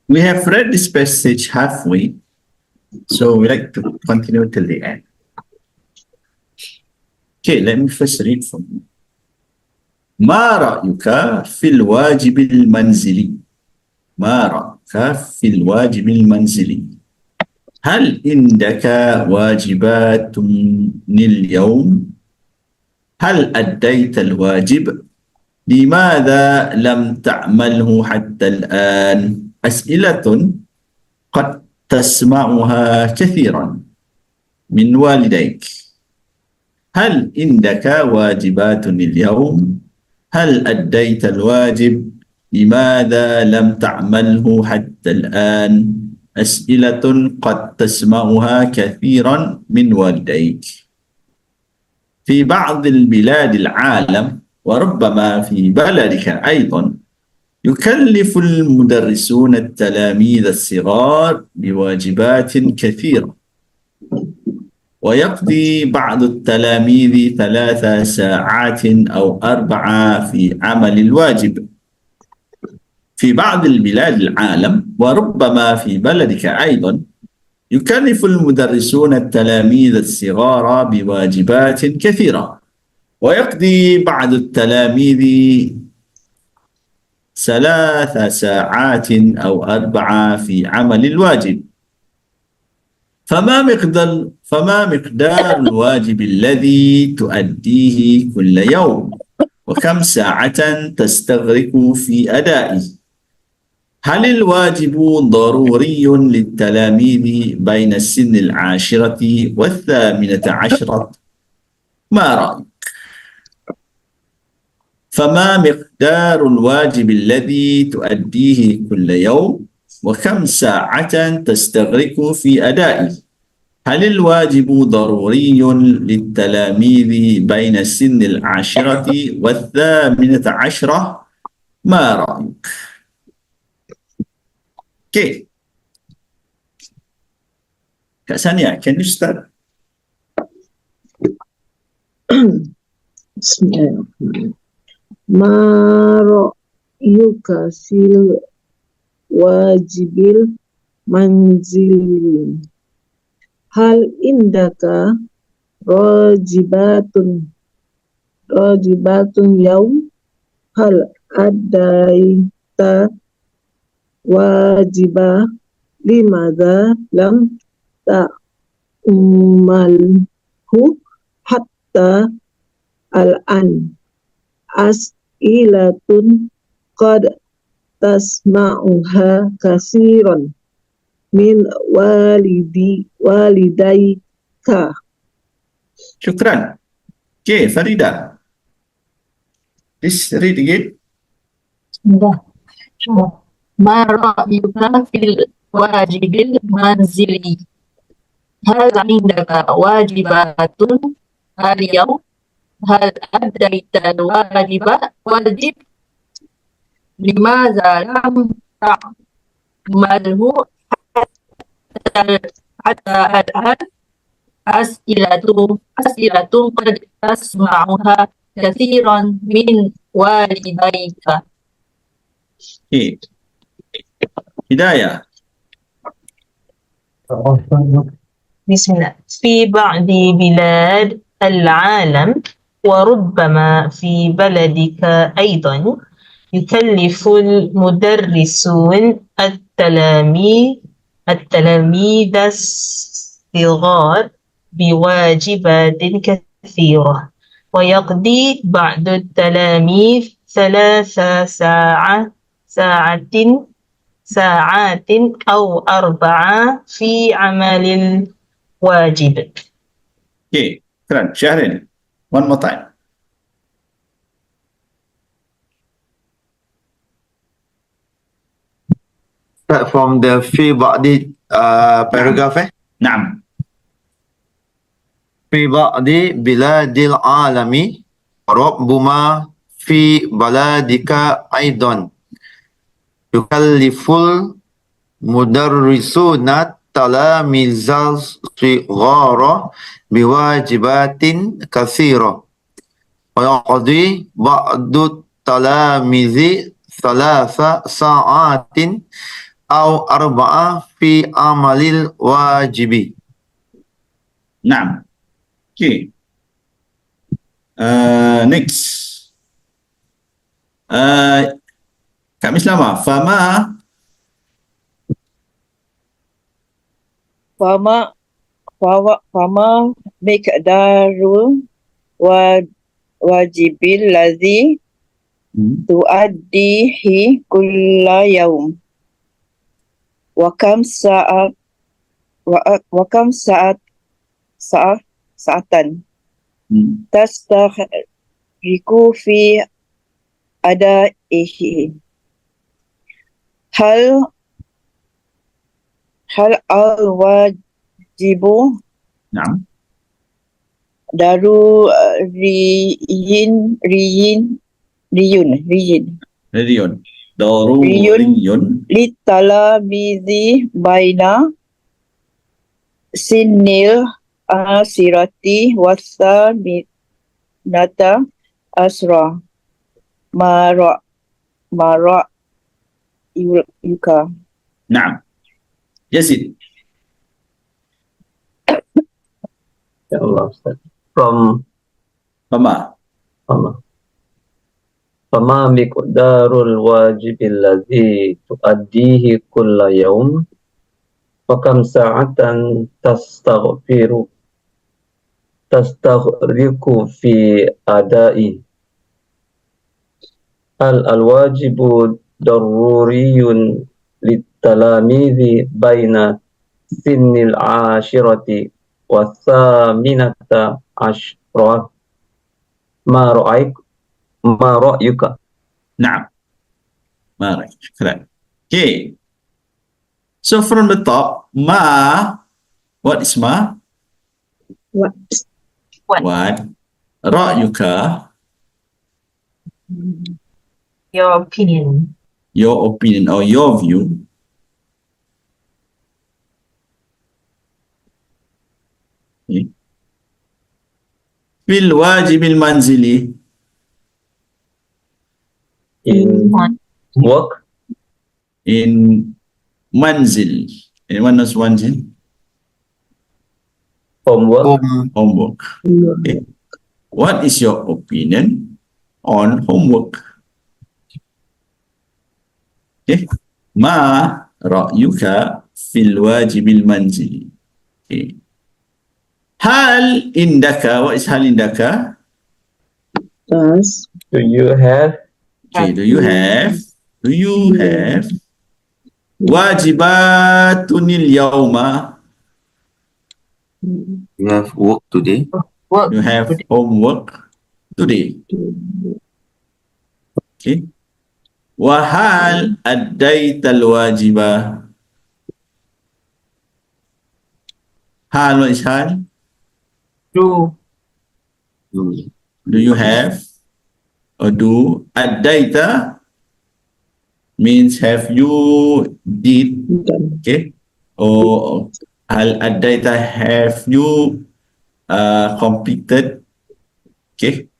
We have read this passage halfway, so we like to continue till the end. Okay, let me first read from you. ما رأيك في الواجب المنزلي؟ ما رأيك في الواجب المنزلي؟ هل عندك واجبات اليوم؟ هل أديت الواجب؟ لماذا لم تعمله حتى الآن؟ أسئلة قد تسمعها كثيرا من والديك. هل عندك واجبات اليوم؟ هل أديت الواجب؟ لماذا لم تعمله حتى الآن؟ أسئلة قد تسمعها كثيرا من والديك. في بعض البلاد العالم وربما في بلدك أيضا يكلف المدرسون التلاميذ الصغار بواجبات كثيرة، ويقضي بعض التلاميذ 3 ساعات أو 4 في عمل الواجب. في بعض البلاد العالم وربما في بلدك أيضا يكلف المدرسون التلاميذ الصغار بواجبات كثيرة، ويقضي بعض التلاميذ 3 ساعات أو 4 في عمل الواجب. فما مقدار الواجب الذي تؤديه كل يوم؟ وكم ساعة تستغرق في أدائه؟ هل الواجب ضروري للتلاميذ بين السن 10 و18؟ ما رأيك؟ فما مقدار الواجب الذي تؤديه كل يوم؟ وكم ساعة تستغرق في أدائه؟ هل الواجب ضروري للتلاميذ بين السن 10 و18؟ ما رأيك؟ Okay. Kak Sania, can you start? Bismillahirrahmanirrahim. Ma ra'yuka fil wajibil manzili? Hal indaka rajibatun yaum? Hal adaita wajibah? Limadha lam ta'malhu hatta al-an? As'ilatun qad tasma'uha kasiran min walidayka. Shukran. Okay, Farida. Please read again. ما رأيك في الواجب المنزلي؟ هل عندك واجبات اليوم؟ هل أديت الواجب؟ لماذا لم تعمله حتى الآن؟ أسئلة قد تسمعها كثيرا من والديك. Okay. Hidayah. بسم الله. في بعض بلاد العالم وربما في بلدك أيضا يكلف المدرسون التلاميذ الصغار بواجبات كثيرة، ويقضي بعض التلاميذ 3 ساعات أو 4 في عمل الواجب. Okay, keren. Syahrin. One more time. Start from the fi ba'di paragraph. نعم. في بعض بلاد العالم ربما في بلدك أيضا يكلف المدرسون التلاميذ الصغار بواجبات كثيرة، ويقضي بعض التلاميذ 3 ساعات أو أربعة في عمل الواجب. نعم. Okay. Next. Kak Miss Lama, fama فما مقدار واجب الذي تؤديه كل يوم وكم ساعة تستغرق في أدائه هل الواجب نعم ضروري ريون ضروري للتلاميذ بين سن العاشرة والثامنة عشرة ما رأيك؟ نعم يزيد Ya Allah, Ustaz. From فما Allah. Fama miqdarul wajibil ladzi tuaddihi kulla yawm wa kam sa'atan tastaghriqu fi adai al-wajibu daruriyun litalamidhi baina sinnil ashirati wa thaminata ashra ma ra'yuka. نعم ما رأيك شكرا. Okay, so from the top ma, what is ma? What? What? رأيك, Your opinion. your opinion or your view. Okay. في الواجب المنزلي In work, in manzil. Anyone knows manzil? homework, Homework. Okay. What is your opinion on homework? Okay. ما رأيك في الواجب المنزلي? Okay. هل عندك, what is هل عندك? Does do you have Okay, do you have واجبات اليوم? You have work today. Work. You have homework today. Okay. وهل أديت الواجب? هل, what is هل? Do. Do you have or do? Adaita means have you did, done? okay? Or al adaita have you completed, okay?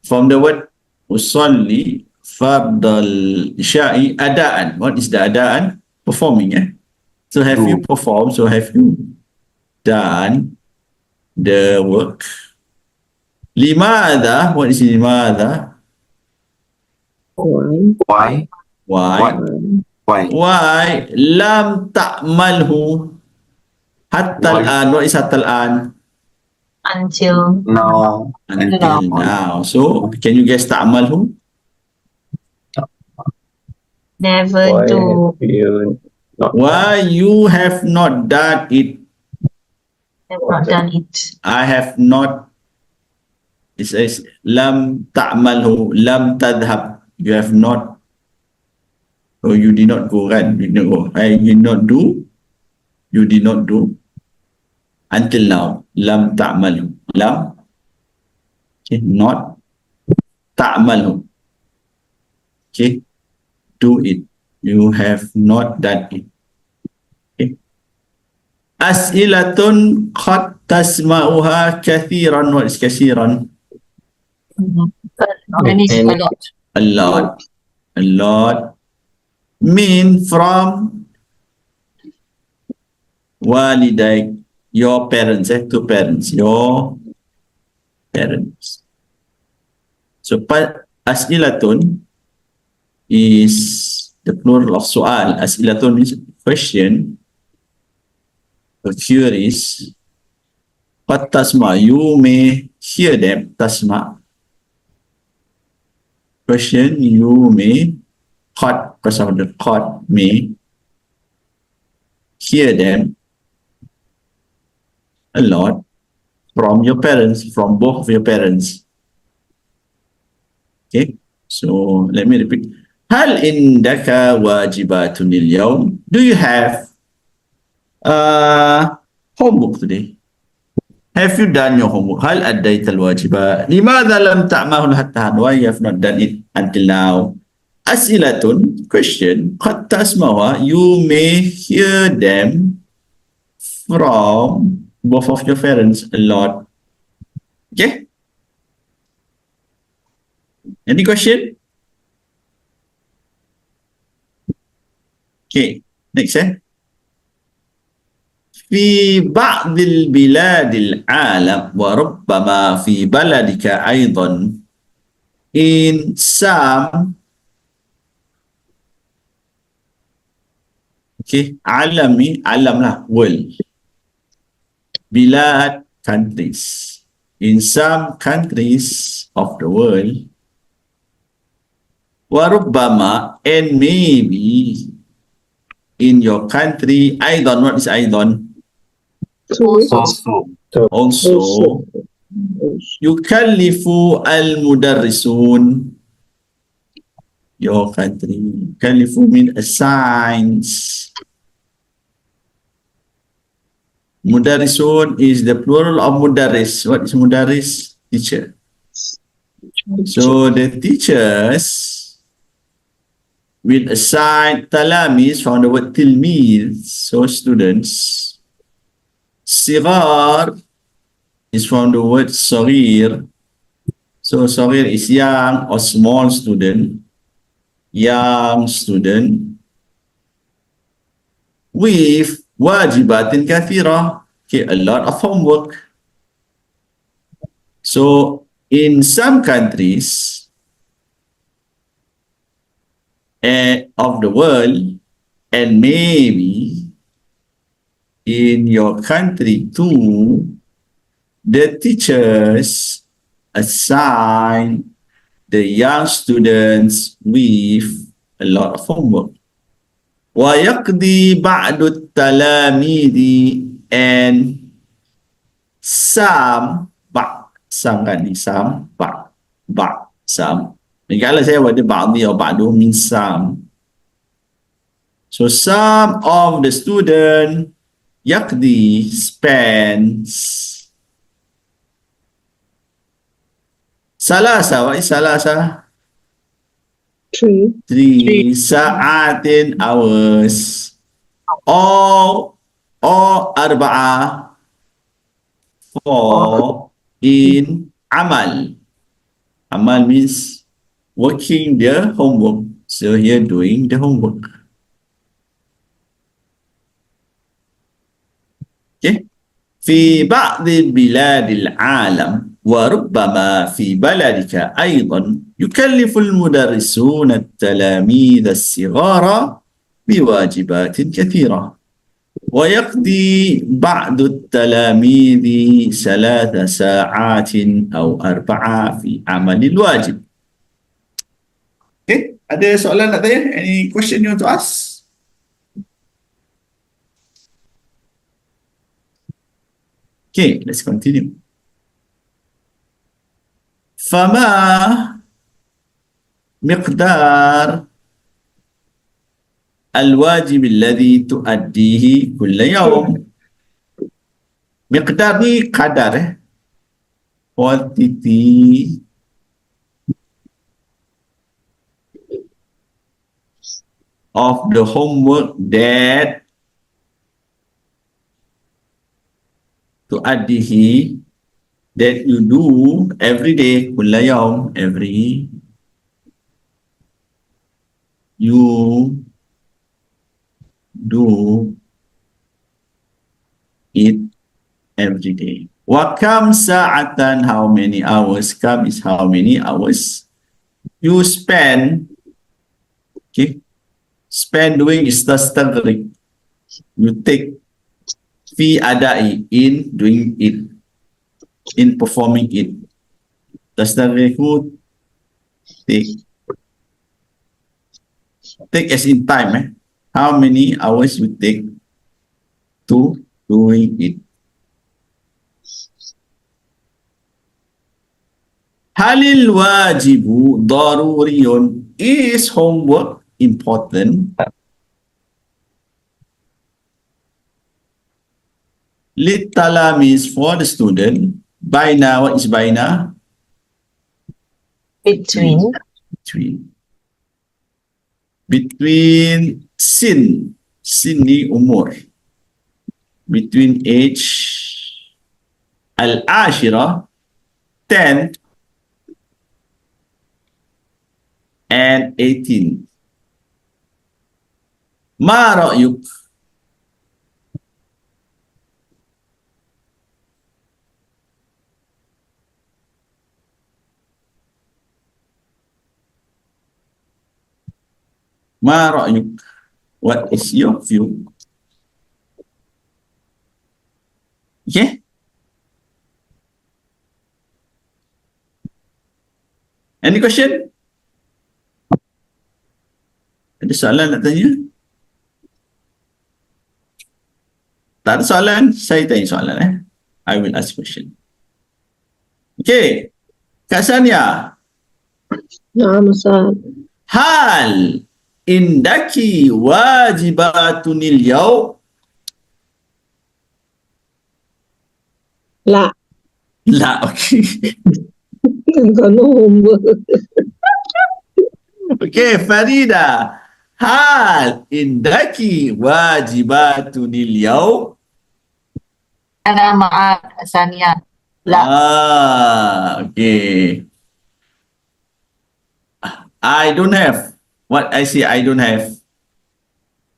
From the word usalli fardal isya'i adaan. What is the adaan? Performing, eh? So have you performed? So have you done the work? Limadha, what is limadha? Why? Why? Why? Why? Why lam ta'malhu hatta Why? al-an? What is hatta al-an? Until Now. Until now. So can you guess ta'malhu? never why do. have you not Why you have not done it? Have not done it. I have not. It says lam ta'malhu, lam tadhhab. You have not. Or you did not go, right? You did not go. I did not do. You did not do. Until now. Lam ta'malhu. Lam. Okay, not ta'malhu. Okay. Do it. You have not done it. Okay. As'ilatun qad tasma'uha kathiran. What is kathiran? Many a lot. A lot. A lot. Mean from walidaik, your parents, two parents, your parents. So as'ilatun is the plural of soal. As'ilatun means question or queries. Qad tasma, you may hear them. Tasma, question, you may, qad, because of the qad, may hear them a lot from your parents, from both of your parents. Okay, so let me repeat. Hal indaka wajibatun al-yawm? Do you have homework today? Have you done your homework? هل أديت الواجبات؟ لماذا لم تعمله حتى الآن? Why you have not done it until now? أسئلة, question. قد تسمعها, you may hear them from both of your parents a lot. Okay? Any question? Okay, next. في بعض البلاد العالم وربما في بلدك أيضا, in some, okay, alami, alam lah, world, bilad, countries, in some countries of the world, warubama, and maybe in your country, أيضا, what is أيضا? Also. Also, yukallifu al-mudarrisun, your country, yukallifu mean assigns. Mudarrisun is the plural of mudarris. What is mudarris? Teacher. So the teachers will assign talamis from the word tilmiz, so students. Sigar is from the word saghir. So saghir is young or small student. Young student. With wajibatin kathira. Okay, a lot of homework. So in some countries of the world, and maybe in your country too, the teachers assign the young students with a lot of homework. وَيَقْضِي بَعْدُ التَّلَامِيذِ, and some, some. Regardless saya whether ba'di or ba'du means some. So some of the student Yaqdi spends salasa. What is salasa? 3 sa'atin, hours. Or arba'a, 4 in amal. Amal means working their homework. So here doing the homework. Okay. في بعض بلاد العالم وربما في بلدك أيضا يكلف المدرسون التلاميذ الصغار بواجبات كثيرة, ويقضي بعض التلاميذ 3 ساعات أو 4 في عمل الواجب. Okay, ada soalan nak tanya? Any question you want to ask? Okay, let's continue. فما مقدار الواجب الذي تؤديه كل يوم? مقدار ni kadar, quantity of the homework that tu'addihi, that you do every day, kulla yawm, every you do every day. Wakam sa'atan, how many hours? Kam is how many hours you spend, okay, spend doing istastaghrib. You take fi adai, in doing it, in performing it. Tastaghribu, take as in time, how many hours you take to doing it. Halil wajibu daruriyun, is homework important? Litalamis, for the student. Baina, what is baina? Between. Between sin ni umur. Between age al-ashira, 10 and 18. Ma ra'yuk? Ma ra'yuk? What is your view? Okay? Any question? Ada soalan nak tanya? Tak ada soalan, saya tanya soalan. I will ask question. Okay. Kak Sania, نعم أستاذ. hal indaki wajibatunil yaum? لا La, okay. كان homework. Okay, Farida, hal indaki wajibatunil yaum? أنا معك ثانية. لا. Okay. I don't have. What I say, I don't have.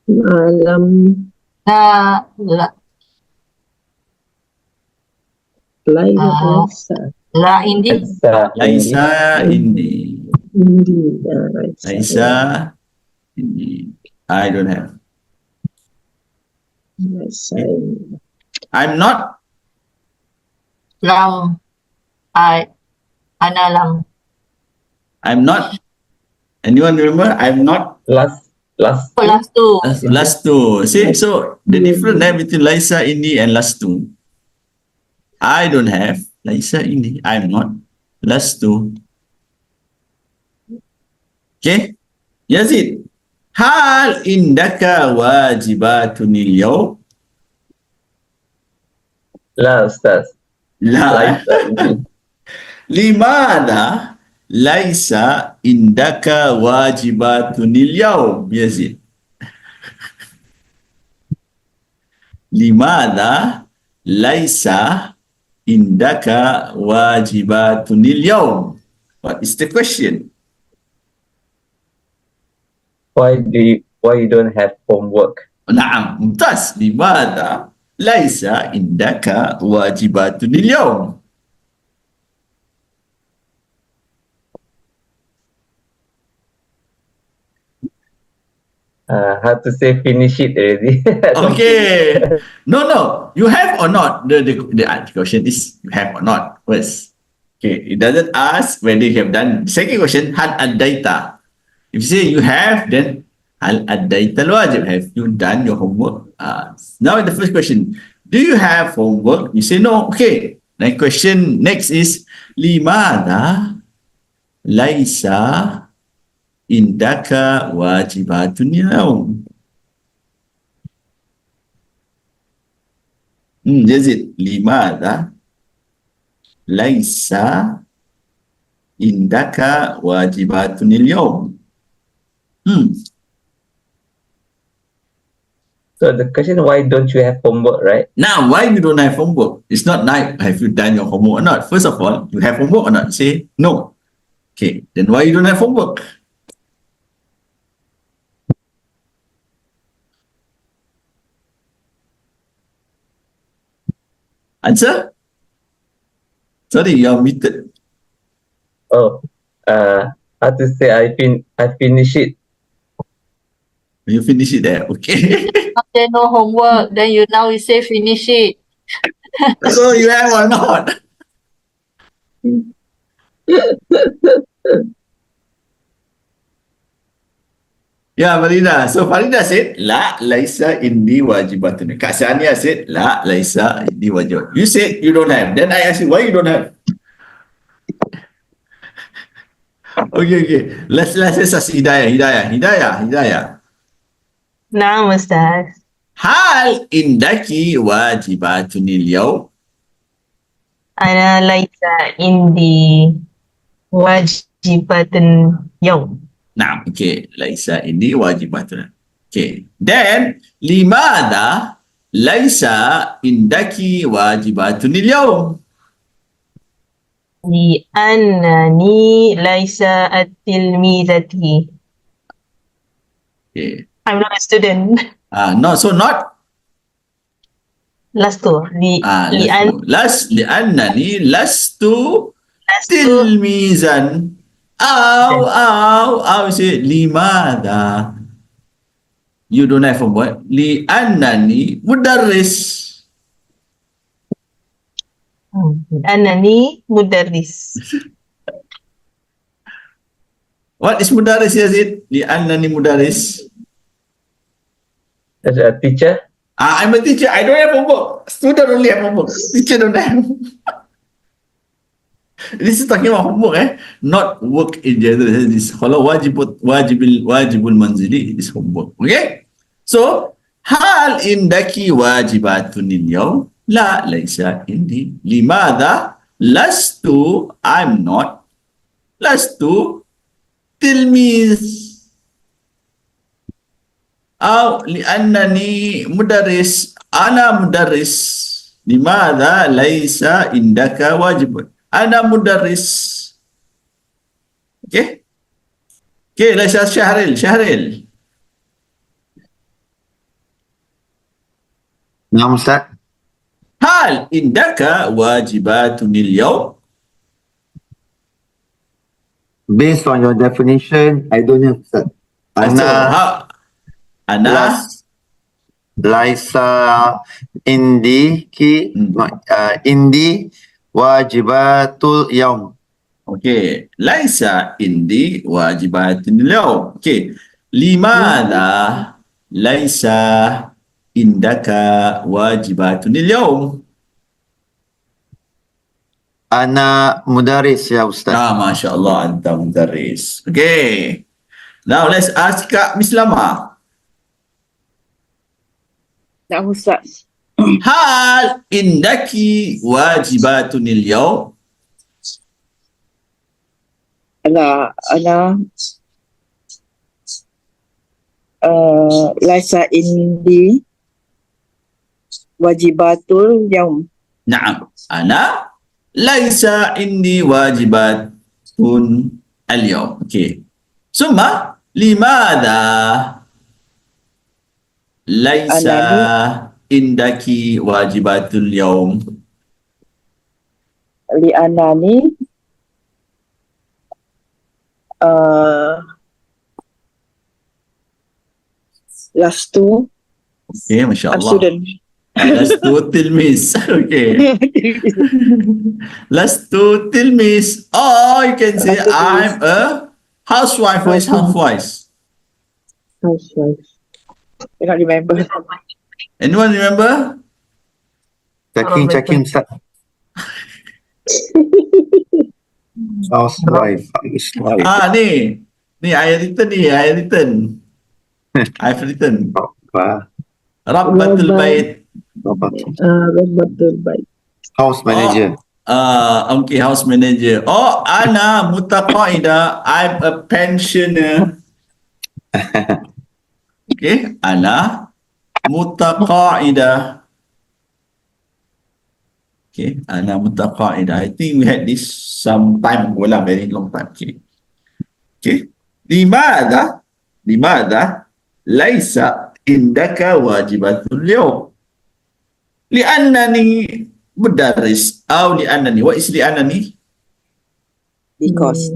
لم لا. لا. ليس لا عندي. Laisa indi. عندي Laisa indi. I don't have. ليس I'm not. لم. أنا لم. I'm not. Anyone remember? I'm not. Last. Last two. Last two. See, so the difference between Laisa indi and last two. I don't have. Laisa indi. I'm not. Last two. Okay. Yazid. Hal indaka wajibatunil yaum? La, Ustaz. La. Limada laisa indaka wajibatunil yaum, Yazid? Limada laisa indaka wajibatunil yaum? What is the question? Why you don't have homework? Naam, mumtaz. Limada laisa indaka wajibatunil yaum? How to say finish it already? Okay. No. You have or not? The question is you have or not first. Okay. It doesn't ask whether you have done. Second question, hal ad-daita. If you say you have, then hal ad-daita al-wajib. Have you done your homework? Now the first question, do you have homework? You say no. Okay. Next is limada laisa indaka wajibatun yaum? Yazid, limada laisa indaka wajibatunil yaum? So the question, why don't you have homework, right? Now, why you don't have homework? It's not like have you done your homework or not. First of all, you have homework or not? Say no. Okay, then why you don't have homework? Answer? Sorry, you're muted. Oh, how to say I finish it. You finish it there. Okay. There no homework. Then now you say finish it. So you have or not? Yeah, Farida. So Farida said, La laisa indi wajibatun. Kak Sania said, La laisa indi wajibatun. You said you don't have. Then I ask you, why you don't have? Okay. Let's ask Hidayah. نعم أستاذ. Hal indaki wajibatun al-yawm? أنا ليس عندي واجبات يوم. Nah, okay. Laisa indi wajibatun. Okay. Then, limada laisa indaki wajibatun al-yawm? لأنني ليس التلميذة. Okay. I'm not a student. No, so not لست لأنني لست لست تلميذا أو say لماذا you don't have homework لأنني مدرس. لأنني مدرس. What is مدرس Yazid? لأنني مدرس. As a teacher, I'm a teacher. I don't have homework. Student only have homework. Teacher don't have. This is talking about homework, not work in general. This kalau wajibul manzili is homework. Okay? So, hal indaki wajibatun al-yawm? La, laisa indi. Limadha? Lastu, I'm not. Lastu tilmiz. أو لأنني مدرس أنا مدرس. لماذا ليس عندك واجب؟ أنا مدرس. Okay? Okay, let's ask Shahril. نعم أستاذ. هل عندك واجبات اليوم؟ Based on your definition, I don't have Ustaz. Ana Laisa indi wajibatul yaum. Okay, laisa indi wajibatin al-yawm. Okay, limada laisa indaka wajibatun al-yawm? Ana mudaris ya Ustaz. Masya Allah, anta mudarris. Okay, now let's ask Kak Mislama. Nak Ustaz. Hal indaki wajibatun al-yawm? Ana laisa indi wajibatul yaum. Naam, ana laisa indi wajibatun al-yawm. Okay. Summa limada laisa indaki wajibatul yawm? Li'anani lastu Okay, Masya Allah. student. Lastu tilmis. Okay. Lastu tilmis. Or you can say I'm a housewife. Who is housewife? Housewife. I don't remember. Anyone remember? Checking Ustaz. Housewife. Ni I written. I've written. Rabbatul bait. Rabbatul bait. House manager. Okay, house manager. Oh, ana mutaqaida. I'm a pensioner. Okay, ana mutaqaida. Okay, ana mutaqaida. I think we had this some time ago lah, very long time. Okay. Limada laisa indaka wajibatul yawm? Li'annani mudarris atau li'annani. What is li'annani? Because.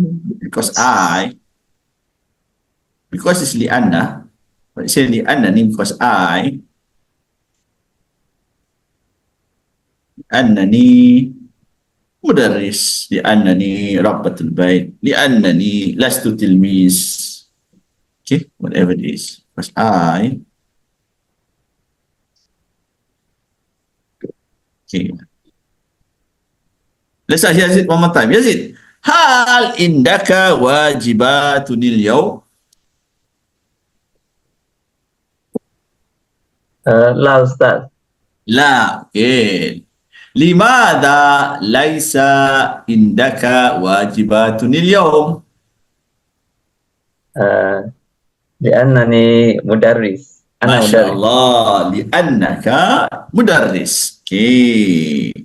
Because it's li'anna. But say li'annani because annani mudarris, li'annani rabbatul bait, li'annani lastu tilmiz. Okay, whatever it is. Because okay. Let's ask Yazid one more time. Yazid, hal indaka wajibatunil yawm? La Ustaz. La. Okay. Limadha laisa indaka wajibatunil yawm? لأنني مدرس. أنا Masya مدرس. Allah. Li'annaka mudarris. Okay.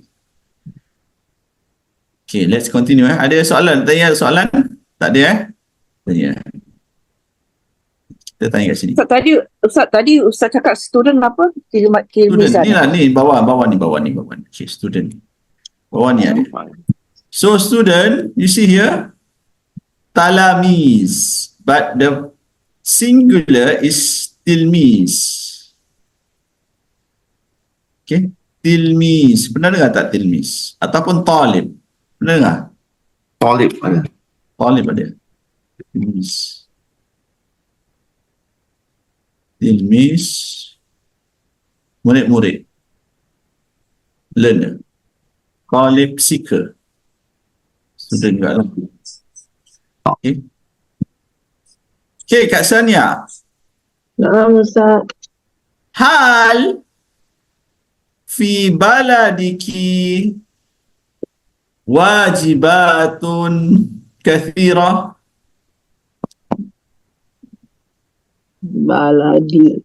Okay, let's continue. Ada soalan? Tanya soalan? Tak ada Tanya. Kita tanya kat sini. Ustaz cakap student apa? Student. Tilmizan. Ni lah ni. Bawah ni. Okay, student. Bawah ni ada. So student, you see here, talamiz. But the singular is tilmiz. Okay, tilmiz. Pernah dengar tak tilmiz? Ataupun talib? Pernah dengar? Talib ada. Talib ada. Tilmiz. Tilmiz. Murid-murid. Learner. Talib seeker. Student juga lah. Okay. Okay, Kak Sania. Naam Ustaz. Hal fi baladiki wajibatun kathira? Baladi.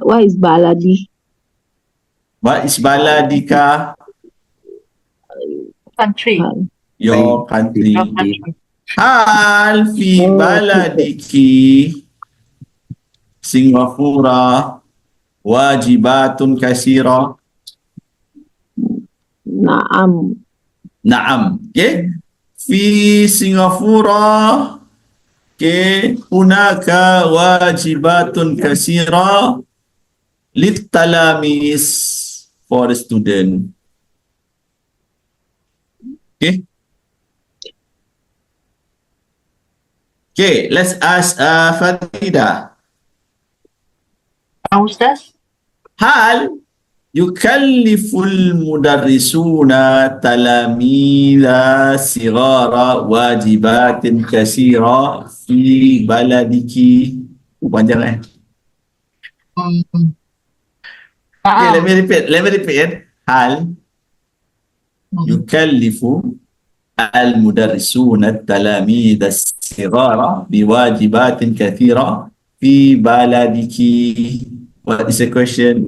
What is baladi? What is baladika? Country. Your country. Your country. Hal fi baladiki Singapura wajibatun kathira? Naam. Naam. Okay. Fi Singapura hunaka wajibatun kathira litalamis, for the student. Okay. Okay, let's ask Farida. Ustaz? هل يكلف المدرسون تلاميذ صغار واجبات كثيرة في بلدك؟ Panjang Okay, let me repeat. هل يكلف المدرسون التلاميذ الصغار بواجبات كثيرة في بلدك؟ What is the question?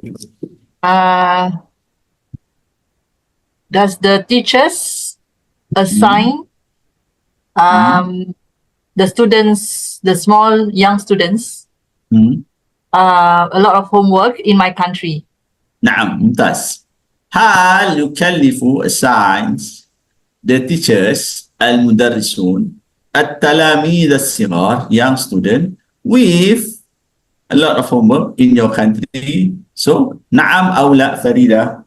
Does the teachers assign the students, the small young students, a lot of homework in my country? نعم ممتاز. هل يكلف assigns the teachers المدرسون التلاميذ الصغار young student with a lot of homework in your country? So نعم أو لا فريدة؟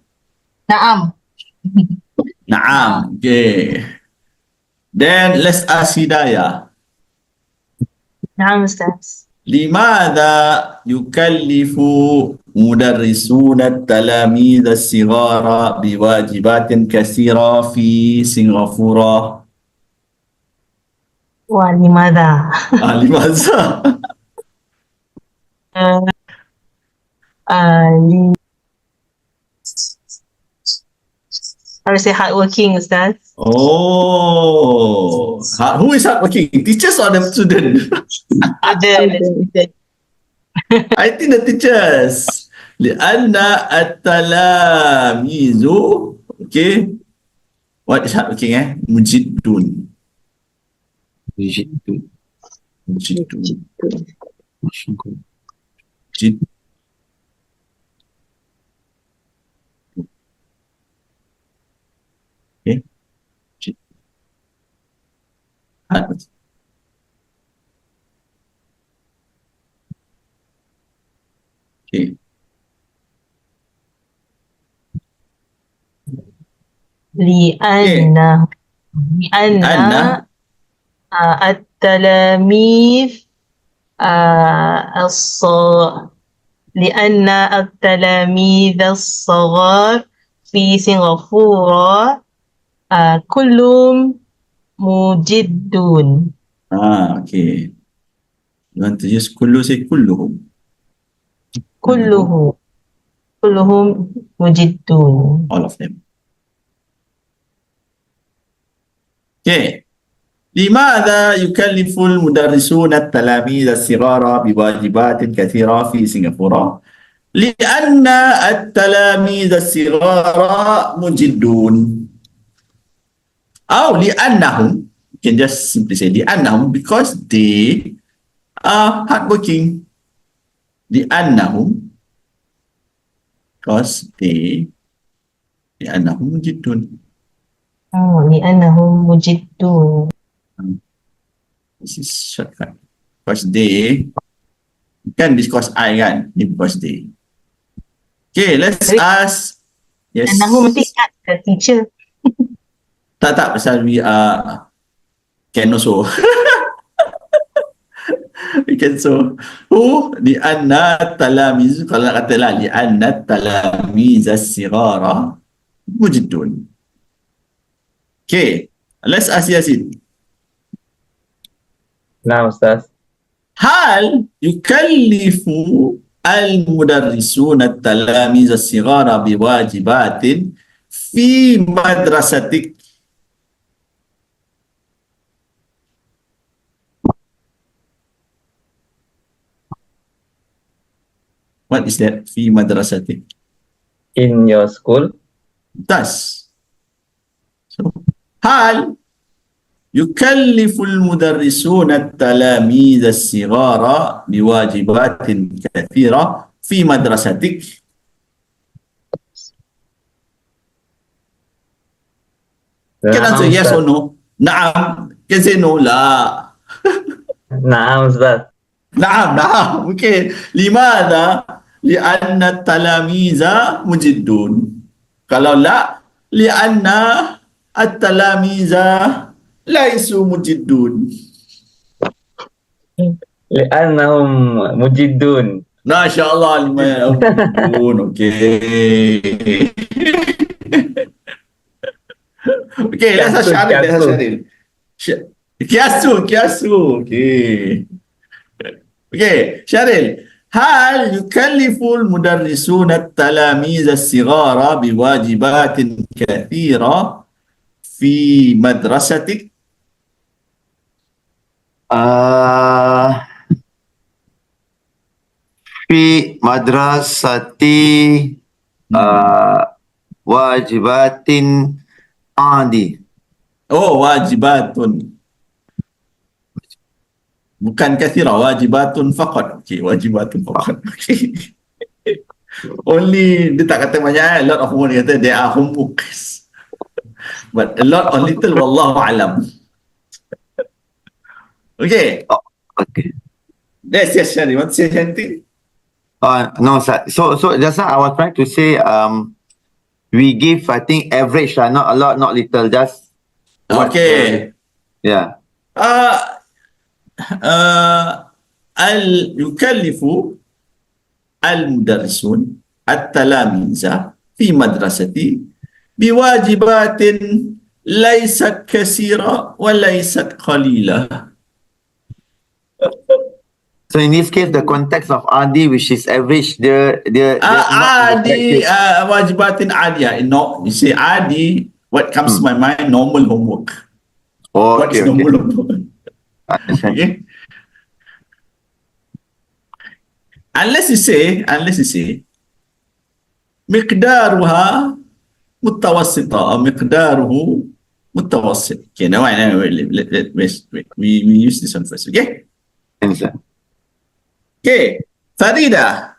Naam. نعم. Okay. Then let's ask Hidayah. نعم أستاذ. لماذا يكلف مدرسون التلاميذ الصغار بواجبات كثيرة في سنغافورة؟ ولماذا؟ لماذا؟ Harus say hardworking Ustaz. Oh, who is hardworking? Teachers or the student? I think the teachers. لأن التلاميذ, okay. What is hardworking? Mujidun. Mujid. Okay. لأن لأن التلاميذ لأن التلاميذ الصغار في سنغافورة كلهم مجدون. Okay. You want to use kullu, say kulluhum. كلهم مجدون. All of them. Okay. لماذا يكلف المدرسون التلاميذ الصغار بواجبات كثيرة في سنغافورة؟ لأن التلاميذ الصغار مجدون. أو لأنهم, you can just simply say لأنهم, because they are hardworking. لأنهم, because they, لأنهم مجدون. لأنهم مجدون. This is shortcut. Because they, kan because I kan, because they. Okay, let's ask. Yes. لأنهم nanti ingat the teacher. Tak, pasal we can also. We can so. Who? Lianna talamiz, kalau nak kata lah, lianna talamiz as-sigara mujidun. Okay, let's ask Yasin. نعم أستاذ. هل يكلف المدرسون التلاميذ الصغار بواجبات في مدرستك؟ What is that? في مدرستك. In your school? Thus. So, هل يكلف المدرسون التلاميذ الصغار بواجبات كثيرة في مدرستك؟ Can answer yes or no? نعم. Can say no. لا. نعم أستاذ. نعم. Okay. لماذا؟ لأن التلاميذ مجدون. Kalau لا, لأن التلاميذ ليسوا مجدون. لأنهم مجدون. ما شاء الله مجدون. Okay. Okay, let's ask Syaril. Kiasu. Okay. Okay, Syaril. هل يكلف المدرسون التلاميذ الصغار بواجبات كثيرة في مدرستك؟ في مدرستي واجبات عادي. Oh, wajibatun. Bukan kathira, wajibatun faqat. Okay, wajibatun faqat. Okay. Only, dia tak kata banyak, a lot of more dia kata, they are homeworks. But a lot or little, wallahu alam. Okay. Okay. Yes, Shari, want to say anything? No, sir. So just now I was trying to say, we give, I think, average, not a lot, not little, just. Okay. Yeah. يكلف المدرسون التلاميذ في مدرستي بواجبات ليست كثيرة وليست قليلة. So in this case, the context of Adi, which is average, عادي واجبات عادية. No, you say عادي, what comes to my mind? Normal homework. Oh, What is okay, normal okay. homework? Understand. Okay. Unless you say مقدارها متوسطة أو مقداره متوسط. Okay, now we use this one first. Okay. Understand. Okay, Farida.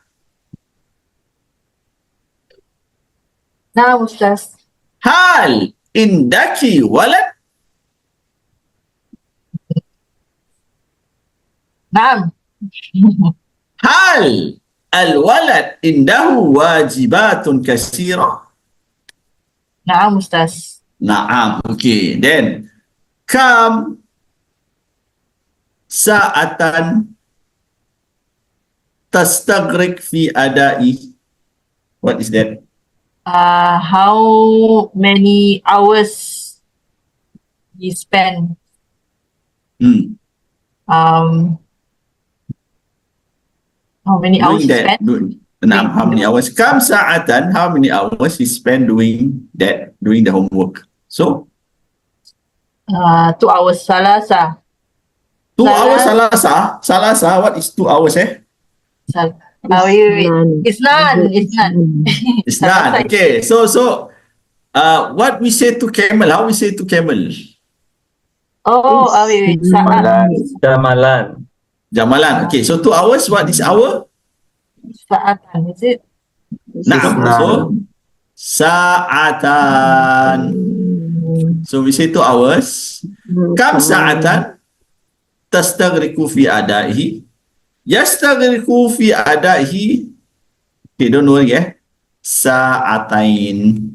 نعم أستاذ. هل عندك ولد؟ نعم. هل الولد عنده واجبات كثيرة؟ نعم أستاذ. نعم. Okay. Then كم ساعة تستغرق في أدائه? What is that? How many hours you spend? How many hours Doing you that. spend? How many hours? كم ساعة? How many hours he spend doing that, doing the homework? So 2 hours. ثلاثة. 2 hours Salah. salasa. What is 2 hours? Wait. None. It's none. It's none. It's done. Okay. So what we say to camel? How we say to camel? Oh, wait. Malan. Jamalan. Jamalan. Okay. So 2 hours. What is hour? Saatan, is it? Naam. Nah. So sa'atan. So we say 2 hours. Kam sa'atan tastaghriqu fi adaihi? Yastaghriqu fi adaihi. Okay, don't worry Sa'atain.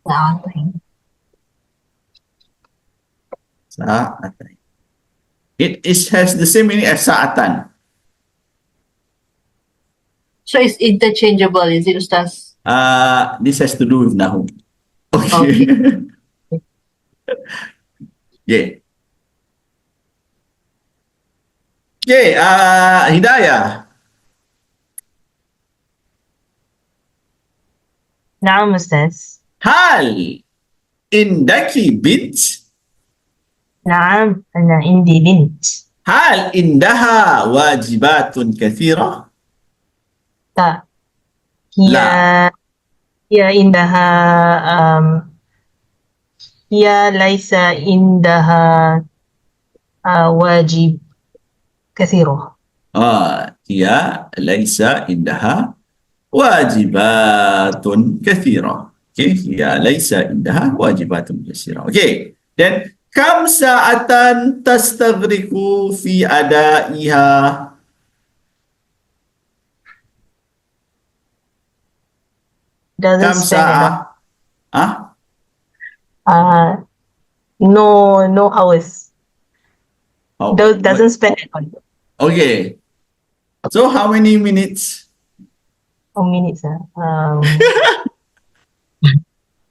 Saatan. Sa'atain. It has the same meaning as sa'atan. So it's interchangeable, is it, Ustaz? This has to do with Nahu. Okay. Yeah. Okay, Hidayah. نعم أستاذ. هل عندك بنت؟ نعم أنا عندي بنت. هل عندها واجبات كثيرة؟ لا. هي عندها هي ليس عندها واجب كثيرة. هي ليس عندها واجبات كثيرة. Okay, هي ليس عندها واجبات كثيرة. Okay, then كم ساعة تستغرق في أدائها؟ Doesn't كم spend enough. ساعة؟ No hours. Oh, Doesn't spend enough. Okay. So how many minutes? How minutes?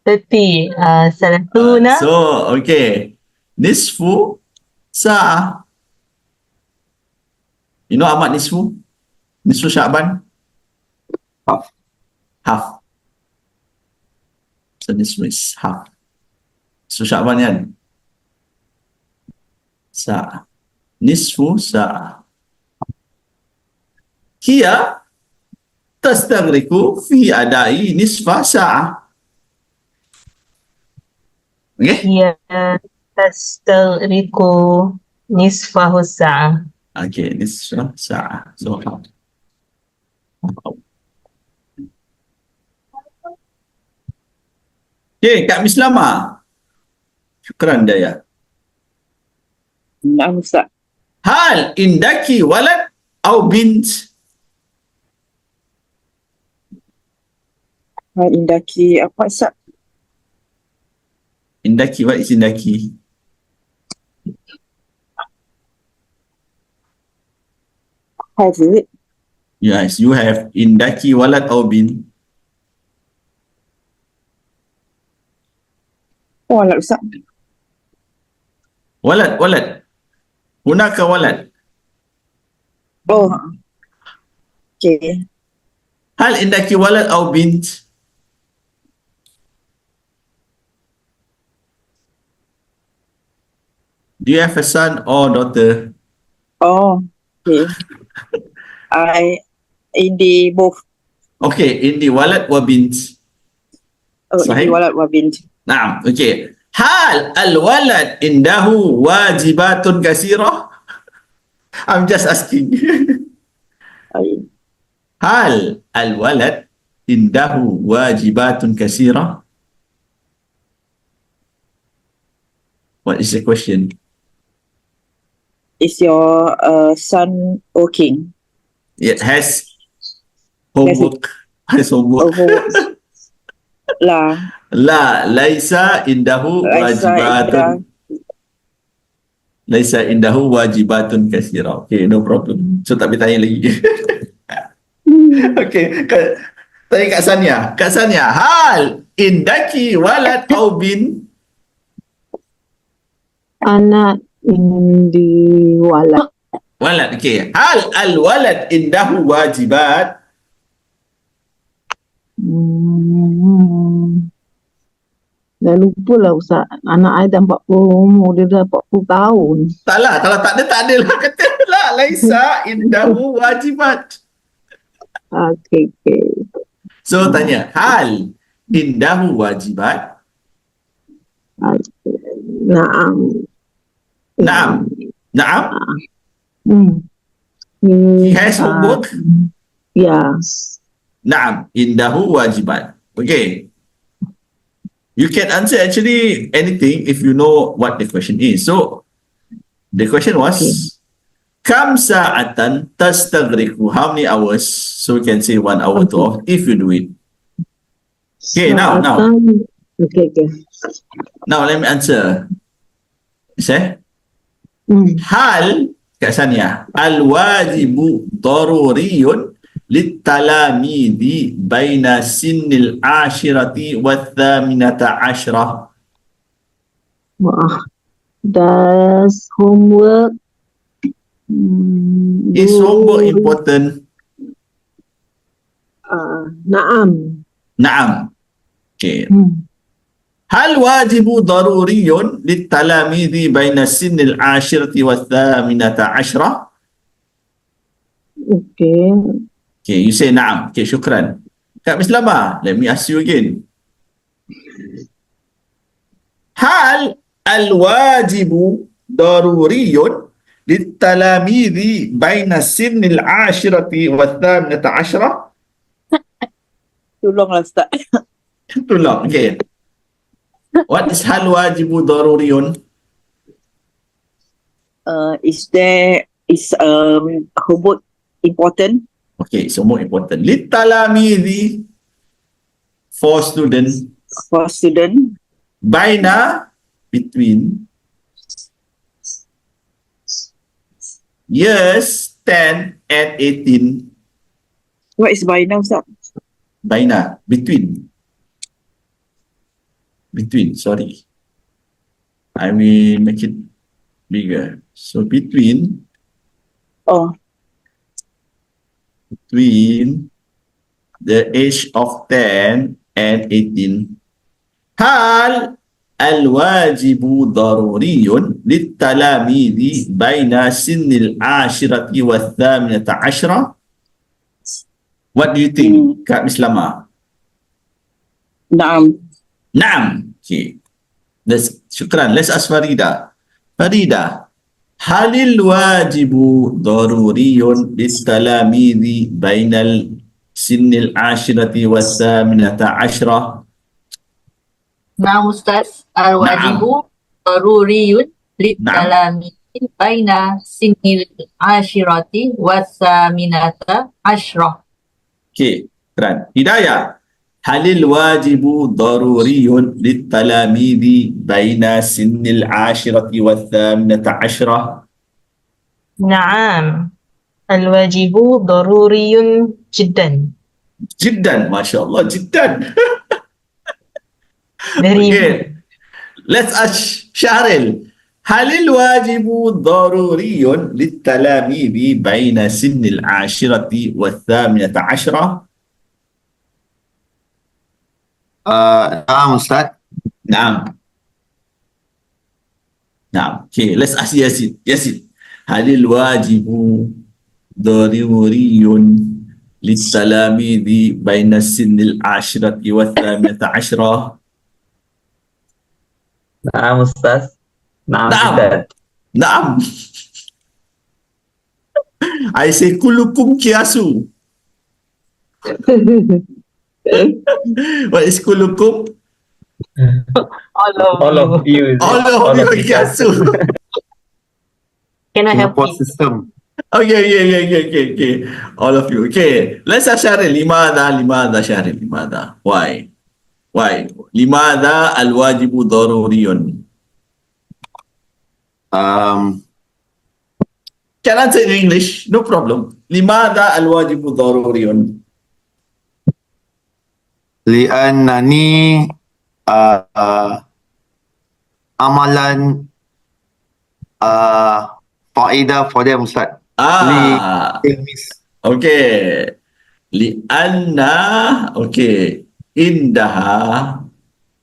30. Salatuna. So, okay. Nisfu sa'ah. You know Ahmad Nisfu? Nisfu Sya'ban? Half. So Nisfu is half. Nisfu Sya'ban kan? Sa'ah. Nisfu sa'ah. Hiya tastaghriqu fi adai nisfa sa'ah. Okay? هي تستغرق نصفه الساعة. Okay, nisfa sa'ah. So, half. Okay, Kak Mislama. Syukran Daya. نعم أستاذ. Hal indaki walad au bint? هل عندك apa Ustaz? Indaki, what is indaki? Has it? Yes, you have indaki walad au bint. Walad Ustaz. Walad. Hunaka walad. Oh. Okay. Hal indaki walad au bint? Do you have a son or daughter? Oh. Okay. Indi both. Okay, indi walad wa bint. Oh, Sahih. indi walad wa bint. Naam, okay. Hal al-walad indahu wajibatun kasirah? I'm just asking. Hal al-walad indahu wajibatun kasirah? What is the question? Is your son working? It has homework. Has homework. La. La, laisa indahu wajibatun. Laisa indahu wajibatun katsira. Okay, no problem. So tak boleh tanya lagi. Okay, tanya Kak Sania. Kak Sania, hal indaki walad au bin? Anak indi walad. Walad, okay. Hal al-walad indahu wajibat? Dah lupa lah Ustaz. Anak saya dah 40 umur. Dia dah 40 tahun. Taklah, kalau tak ada lah. Kata lah, laisa indahu wajibat. Okay. So, tanya, hal indahu wajibat? Naam. Naam. Naam? He has homework? Yes. Naam, indahu wajibat. Okay. You can answer actually anything if you know what the question is. So, the question was, Kam sa'atan tastaghriqu? How many hours? So, we can say 1 hour to off if you do it. Okay, now. Okay. Now, let me answer. Say, hal, Kak Sania, al-wajibu daruriyun litalamidi baina sinnil ashirati wa thaminata ashra. Does homework Is homework important? Naam. Naam. Okay. Hal wajibu daruriyun litalamidi baina sinnil ashirati wa thaminata ashra? Okay. Okay, you say naam. Okay, syukran. Kak Miss Lama, let me ask you again. Hal al-wajibu daruriyun litalamidi baina sinnil ashirati wa thaminata ashra? Tolonglah Ustaz. Tolong, okay. What is hal wajibu daruriyun? Is homework important? Okay, so more important. Litalamidi for students. For student? Baina, between years 10 and 18. What is by now, Ustaz? Baina, between. Between, sorry. I will make it bigger. So between the age of 10 and 18. Hal al-wajibu daruriyun litalamidi baina sinnil ashirati wa thaminata ashra? What do you think, Kak Miss Lama? Naam. Naam. Okay. Syukran. Let's ask Farida. Farida, halil wajibu daruriyun litalamidi bainal sinnil ashirati wa thaminata ashra? Naam Ustaz, al-wajibu daruriyun litalami baina sinil ashirati wa thaminata ashra. Okay, keren. Hidayah, halil wajibu daruriyun litalamidi baina sinnil ashirati wa thaminata ashra? نعم الواجب ضروري جدا. Jiddan, Masya Allah, jiddan. Very Okay, let's ask Syahril. Halil wajibu daruriyun litalamidi baina sinnil ashirati wa thaminata ashra? Naam Ustaz. Naam. Naam. Okay, let's ask Yasin. Yasin, halil wajibu daruriyun litalamidi baina sinnil ashirati wa thaminata ashra? Naam Ustaz. Naam Naam. Ustaz. Naam. I say kulukum kiasu. What is kulukum? all of All you. of you. All of you kiasu. Cannot help Singapore it. system. Okay. All of you. Okay. Let's ask Syaril. Limada, Syaril. Limada. Why? Limada al-wajibu daruriyun. Can answer in English. No problem. Limada al-wajibu daruriyun. Li'annani amalan faedah for them, Ustaz. Okay. Li'anna, okay. Indaha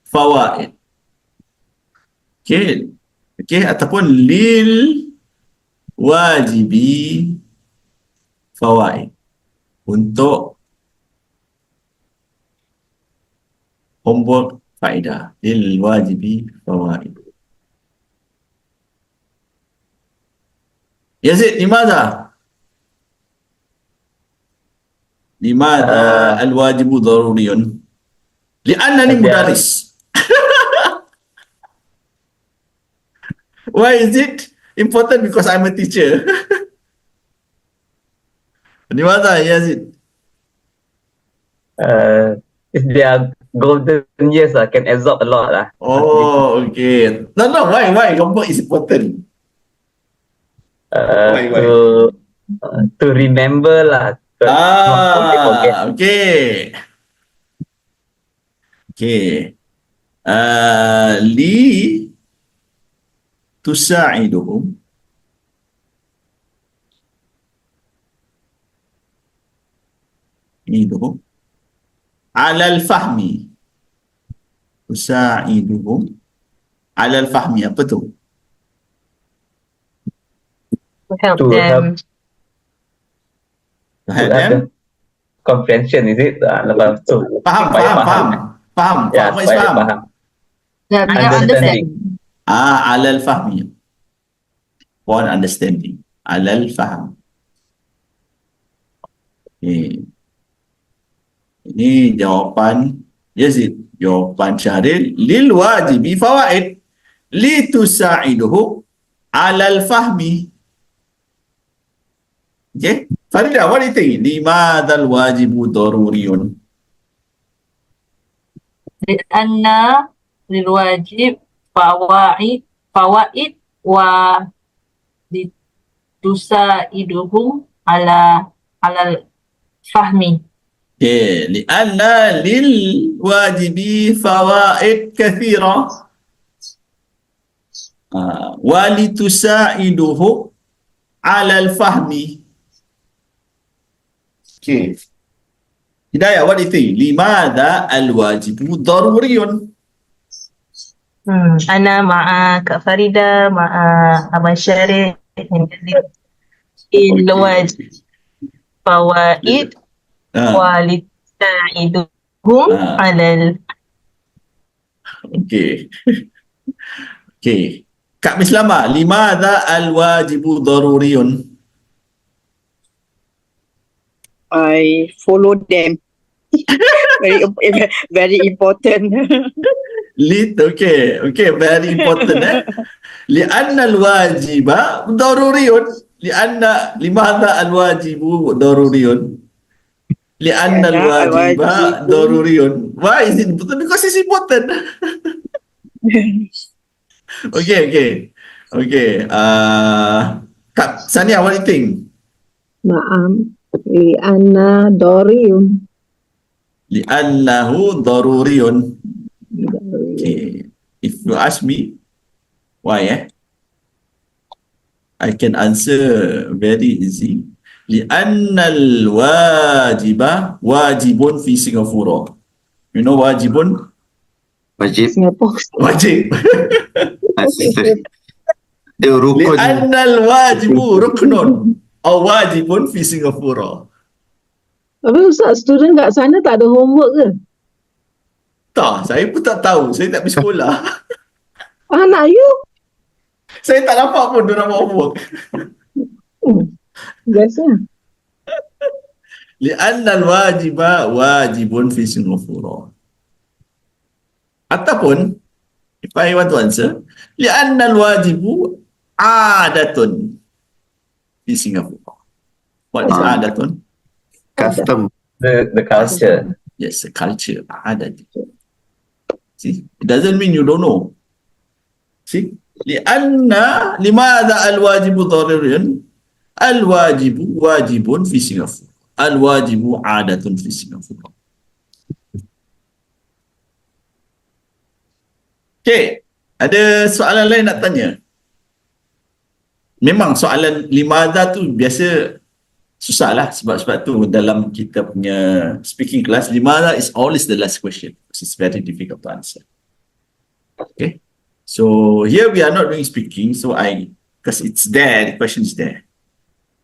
fawaid. Okay, ataupun lil wajibi fawaid. Untuk homework faedah. Lil wajibi fawaid. Yazid, لماذا الواجب ضروري؟ لأنني مدرس. Why is it important? Because I'm a teacher. لماذا Yazid? If they are golden years, can absorb a lot. Oh, okay. No, why? Homework is important. Why? To remember lah. Okay. Li tusa'iduhum ala al-fahmi. Tusa'iduhum ala al-fahmi. Apa tu? To help To them. To help them? Comprehension, is it? Lepas tu. Faham. Ya, What is supaya faham? faham. Yeah, bigger Understanding. understand. Ala al-fahmi. For understanding. Ala al-fahm. Okay. Ini jawapan Yazid. Jawapan Syahril. Lil wajibi fawaid. Li tusa'iduhu ala al-fahmi. Okay. Farida, what do you think? Limadha al-wajibu daruriyun? لأن للواجب فوائد ولتساعدهم على الفهم. Okay. Lianna lil wajibi fawaid kathira. Walitusa'iduhu ala al-fahmi. Okay. Hidayah, what do you think? Limadha al-wajibu daruriyun? Ana ma'a Kak Farida, ma'a Abang Syarif, il-wajib fawaid walita'iduhum alal. Okay. Okay. Kak Mislama, limadha al-wajibu daruriyun? I follow them. Very important. Okay, very important. Lianna al-wajiba daruriyun. Limadha al-wajibu daruriyun? Lianna al-wajiba daruriyun. Why is it important? Because it's important. Okay. Kak Sania, what do you think? Naam. Li'anna dariyun. Li'annahu daruriyun. Okay. If you ask me, why? I can answer very easy. Li'anna al-wajiba wajibun fi Singapura. You know wajibun? Wajib. Singapore. Wajib. Dia rukun. Li'anna al-wajibu ruknun. Aw wajibun fi Singapura. Tapi Ustaz, student kat sana tak ada homework ke? Tak, saya pun tak tahu. Saya tak pergi sekolah. Anak you? Saya tak nampak pun diorang buat homework. Biasa. Li'anna al-wajiba wajibun fi Singapura. Ataupun, if I want to answer, li'anna al-wajibu adatun in Singapore? What is Ah. adatun? Custom. The culture. Yes, a culture. Adat. See, it doesn't mean you don't know. See, لماذا الواجب ضروري؟ الواجب واجب في سنغافورة. الواجب عادة في سنغافورة. Okay, ada soalan lain nak tanya? Memang soalan limadha tu biasa susah lah, sebab tu dalam kita punya speaking class, limadha is always the last question. It's very difficult to answer. Okay, so here we are not doing speaking, so because it's there, the question is there.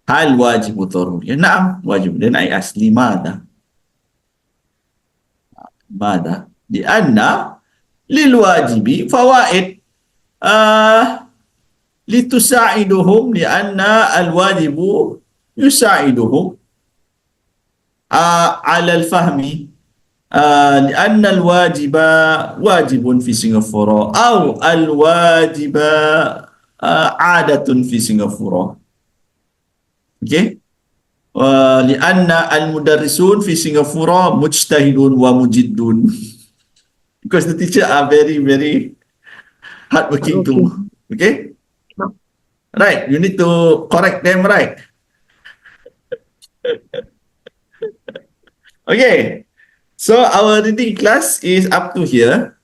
Hal wajibu daruri? Naam, wajib. Then I ask limadha? Limadha? Lianna lil wajibi fawaid. لتساعدهم لأن الواجب يساعدهم على الفهم لأن الواجب واجب في سنغافورة أو الواجب عادة في سنغافورة. Okay. لأن المدرسون في سنغافورة مجتهدون ومجدون. Because the teacher are very, very hardworking too. Okay? Right, you need to correct them, right? Okay, so our reading class is up to here.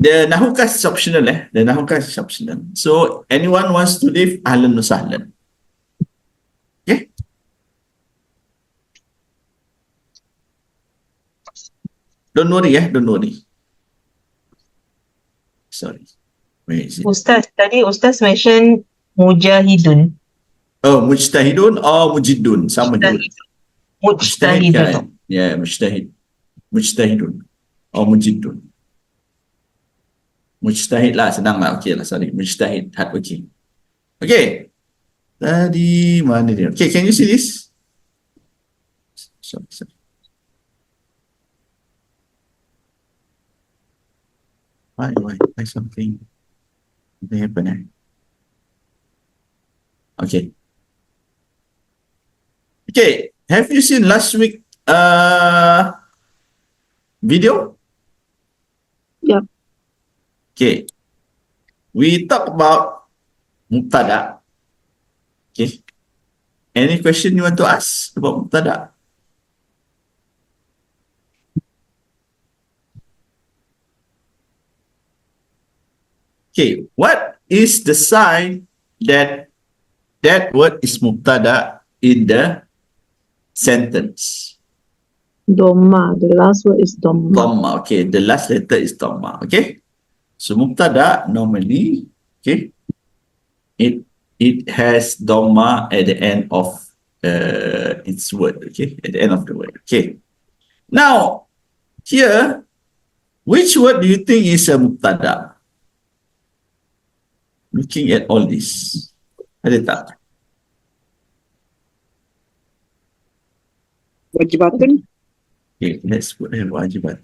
The Nahu class is optional, The Nahu class is optional. So anyone wants to leave, ahlan wa sahlan. Okay? Don't worry, don't worry. Sorry. Where is it? Ustaz, tadi Ustaz mention mujahidun. Oh, mujtahidun or mujidun? Sama juga. Mujtahid Mujtahidun. kan? Yeah, mujtahid. Mujtahidun or mujidun. Mujtahid lah, senang lah. Okay lah, sorry. Mujtahid, hardworking. Okay. Tadi mana dia? Okay, can you see this? Sorry. Why something happen? Okay. Okay, have you seen last week video? Yep. Okay. We talk about mubtada. Okay. Any question you want to ask about mubtada? Okay, what is the sign that that word is mubtada in the sentence? Dhamma. The last word is Dhamma. Dhamma. Okay, the last letter is Dhamma. Okay, so mubtada normally, okay, it has Dhamma at the end of its word. Okay, at the end of the word. Okay, now here, which word do you think is a mubtada? Looking at all this, ada tak? Wajibatun. Okay, let's put here wajibat.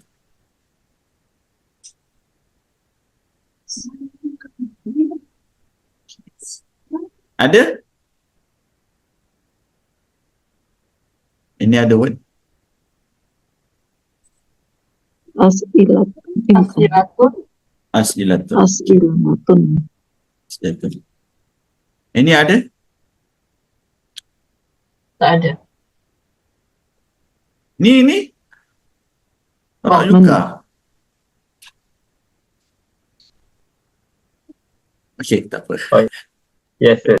Ada? Any other word? As'ilatun. Asyiratun. As'ilatun. Any other? Tak ada. Ni. Ra'yuka. Okay, tak apa. Yes, sir.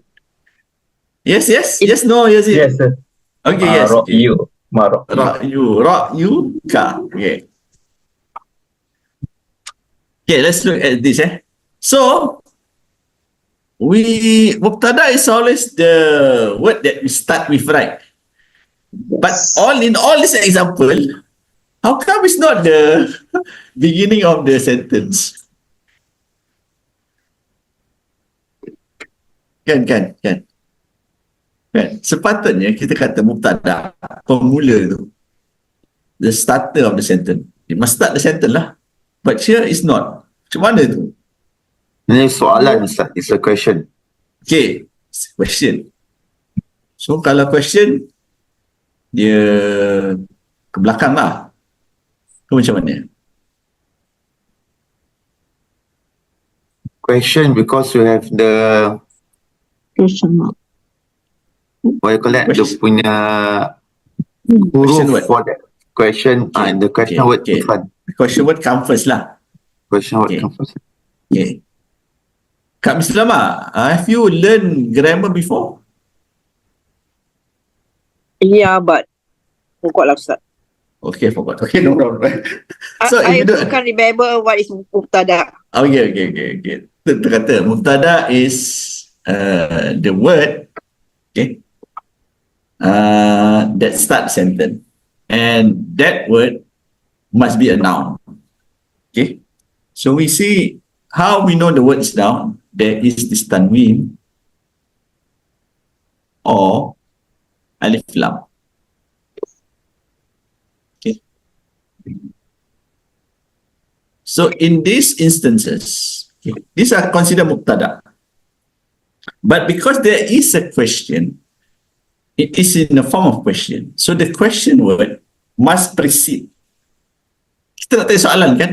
Yes, no, yes. Yes, sir. Okay, yes. Okay. Ra'yuka. Okay. Okay, let's look at this. So, mubtada is always the word that we start with, right? But in all this example, how come it's not the beginning of the sentence? Kan. Sepatutnya kita kata mubtada, pemula tu, the starter of the sentence. It must start the sentence lah. But here it's not. Macam mana tu? Ini soalan, Ustaz. It's a question. Okay, question. So kalau question, dia ke belakang lah. So, macam mana? Question because you have the Question mark. what you call that, the Question- punya Question huruf word. for that question and the question word in front. The question word come first lah. Question word Okay. come first. Okay. Kak Mr. Lama, have you learned grammar before? Yeah, but forgot lah Ustaz. Okay, forgot. Okay, no problem. So, if I you also don't... can't remember what is mubtada. Okay. Terkata, mubtada is the word, okay, that start sentence. And that word must be a noun. Okay. So we see how we know the word is noun. There is this tanween or alif lam. Okay. So in these instances, okay, these are considered mubtada. But because there is a question, it is in the form of question. So the question word must precede. Kita nak tanya soalan kan?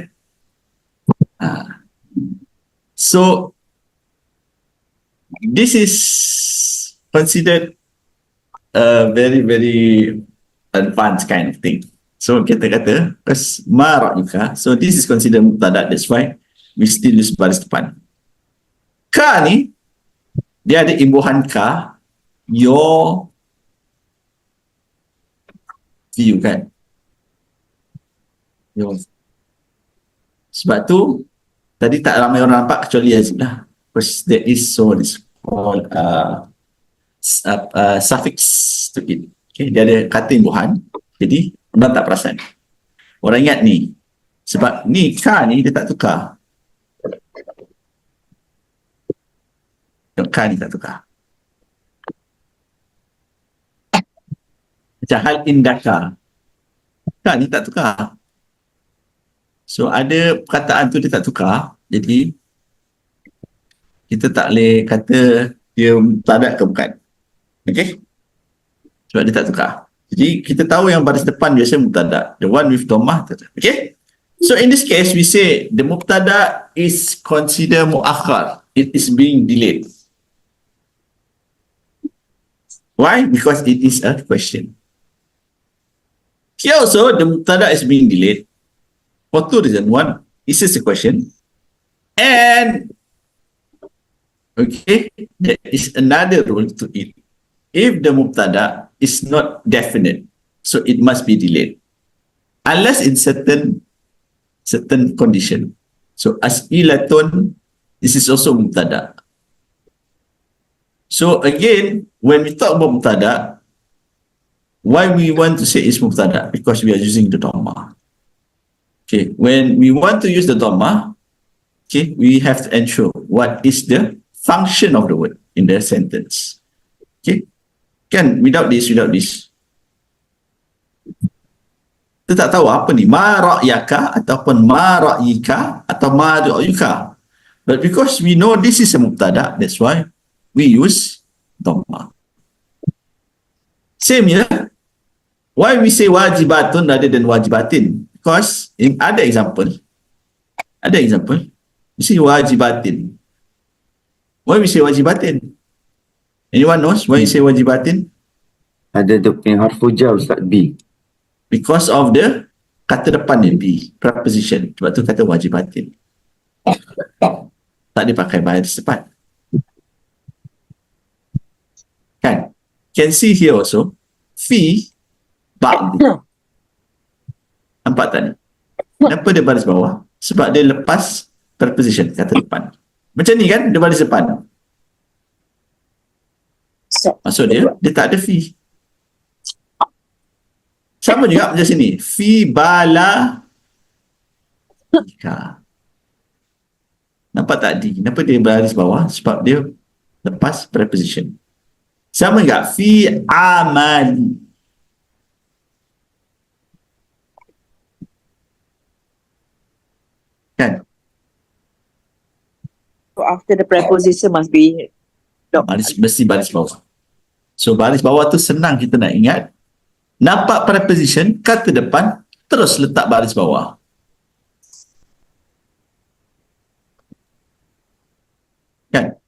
So this is considered a very, very advanced kind of thing. So kita kata, because ma ra'yuka, so this is considered mubtada. That's why we still use baris depan. Ka ni, dia ada imbuhan ka, your view kan. Your. Sebab tu, tadi tak ramai orang nampak kecuali Yazid lah. Because there is so this called suffix to it. Okay, dia ada kata imbuhan. Jadi, orang tak perasan. Orang ingat ni. Sebab ni, ka ni dia tak tukar. Ka ni tak tukar. Macam hal indaka. Ka ni tak tukar. So, ada perkataan tu dia tak tukar. Jadi, kita tak boleh kata dia mubtada ke bukan. Okay? Sebab dia tak tukar. Jadi, kita tahu yang baris depan biasa mubtada. The one with dhammah. Okay? So, in this case, we say the mubtada is considered mu'akhar. It is being delayed. Why? Because it is a question. Here also, the mubtada is being delayed for two reasons. One, this is a question. And, okay, there is another rule to it. If the mubtada is not definite, so it must be delayed. Unless in certain condition. So, as'ilatun, this is also mubtada. So, again, when we talk about mubtada, why we want to say it's mubtada? Because we are using the dhammah. Okay, when we want to use the dhammah, okay, we have to ensure what is the function of the word in the sentence. Okay, kan without this, kita tak tahu apa ni, ma ra'yaka ataupun ma ra'yika atau ma ra'yuka. But because we know this is a mubtada, that's why we use dhammah. Same here. Why we say wajibatun rather than wajibatin? Because in other example, you see wajibatin. Why we say wajibatin? Anyone knows why you say wajibatin? Ada dia punya harfu jar Ustaz, B. Because of the kata depan ni, be, preposition. Sebab tu kata wajibatin. Tak dipakai baris depan. Kan? Can see here also, fi, ba'di. Nampak tak ni? Kenapa dia baris bawah? Sebab dia lepas preposition, kata depan. Macam ni kan, dia baris depan. Maksud dia tak ada fi. Sama juga macam sini. Fi bala ika. Nampak tak di? Kenapa dia baris bawah? Sebab dia lepas preposition. Sama juga. Fi amali. Kan? So after the preposition must be Baris, mesti baris bawah. So baris bawah tu senang kita nak ingat. Nampak preposition, kata depan, terus letak baris bawah. Kan?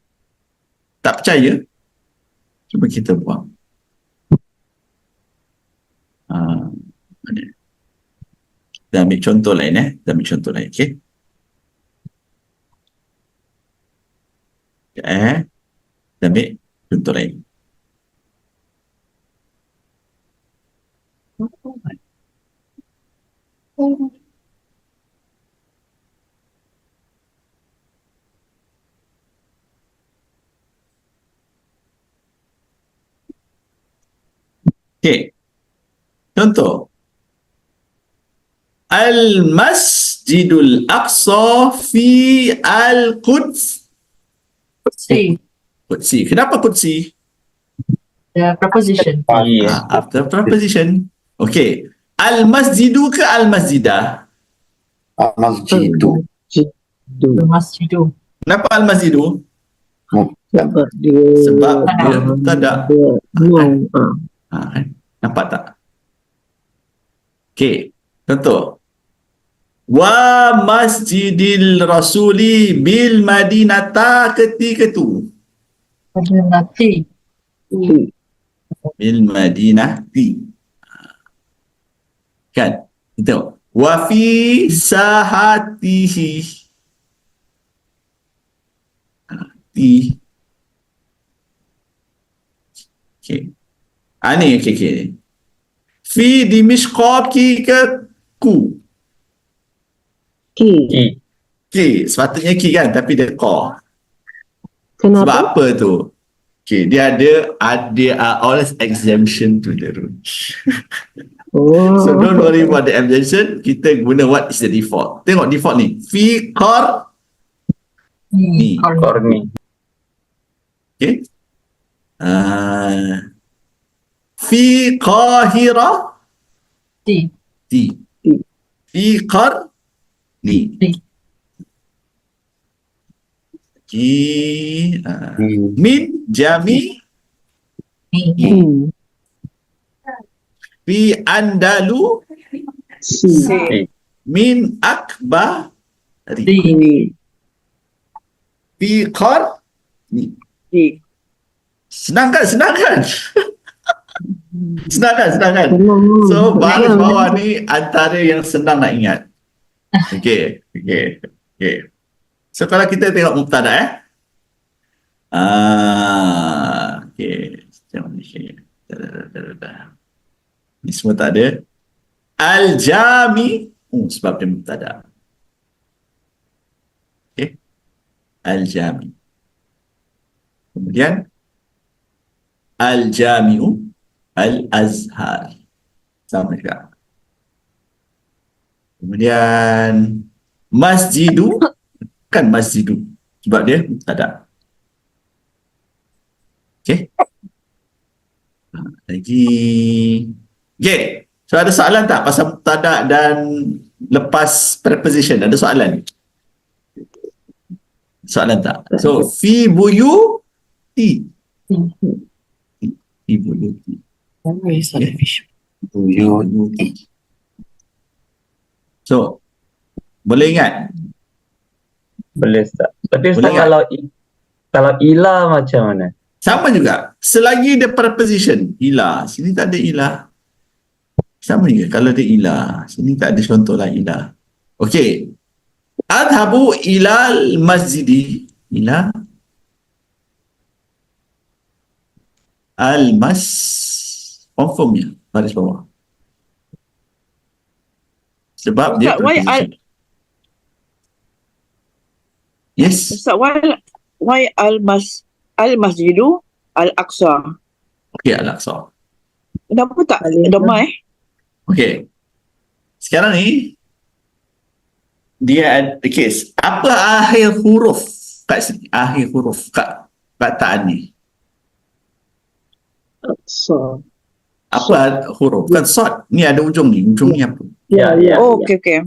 Tak percaya? Cuba kita buang. Kita ambil contoh lain Kita ambil contoh lain, okey? Kita ambil contoh lain. Okey. Contoh. Al-Masjidul Aqsa fi Al-Quds. See Qudsi. Kenapa Qudsi? the preposition. Yes. After preposition. Okey. Al-Masjidu ke Al-Masjidah? Masjidu. The masjidu. Kenapa Al-Masjidu? Sebab dia Sebab dia mubtada'. Kan? Kan? Nampak tak? Okey. Contoh. Wa masjidil rasuli bil madinata ketika tu. Nanti. Bil madinati. Kan? Kita wa fi sahatihi. Ti. Okey. Ni okey. Fi dimishqaqi ke ku. Ki. Ki, sepatutnya ki kan, tapi dia qa. Sebab Kenapa? apa tu? Okay, dia are always exemption to the rule. Oh. So don't worry about the exemption. Kita guna what is the default. Tengok default ni. Fi qar. Ni. Korni. Okay. Fi qahira. Ti. Ti. Fi qar. Ni. Ni. Okay. Min jami. Hmm. Fi andalu. Si. Min akbari. Ti. Fi qar. Ni. Senang kan? Senang kan? So baris bawah ni antara yang senang nak ingat. Okay. So kalau kita tengok mubtada okay. Ni semua tak ada. Al-Jami. Sebab dia mubtada. Okay. Al-Jami. Kemudian Al-Jami'u Al-Azhar. Sama juga. Kemudian Masjidu. Kan Masjidu. Sebab dia mubtada. Okay. Lagi. Okay. So ada soalan tak pasal mubtada dan lepas preposition? Ada soalan? Soalan tak? So fi buyuti. Fi buyuti. Buyuti. So boleh ingat? Boleh tak? Tapi Boleh Ustaz, kalau ila macam mana? Sama juga. Selagi dia preposition. Ila. Sini tak ada ila. Sama juga. Kalau dia ila. Sini tak ada contoh lah ila. Okey. Adhabu ilal masjidi. Ila. Al-mas. Confirm ya. Baris bawah. Sebab dia Ustaz, why preposition. Yes. Ustaz, why al-masjidu al-aqsa? Okey, Al-Aqsa. Kenapa tak Alif. damai? Okey. Sekarang ni dia ada case. Apa akhir huruf kat sini? Akhir huruf kat kataan ni. So. Apa huruf? Bukan sod. Ni ada ujung ni. Ujung ni apa? Ya. Oh, okey.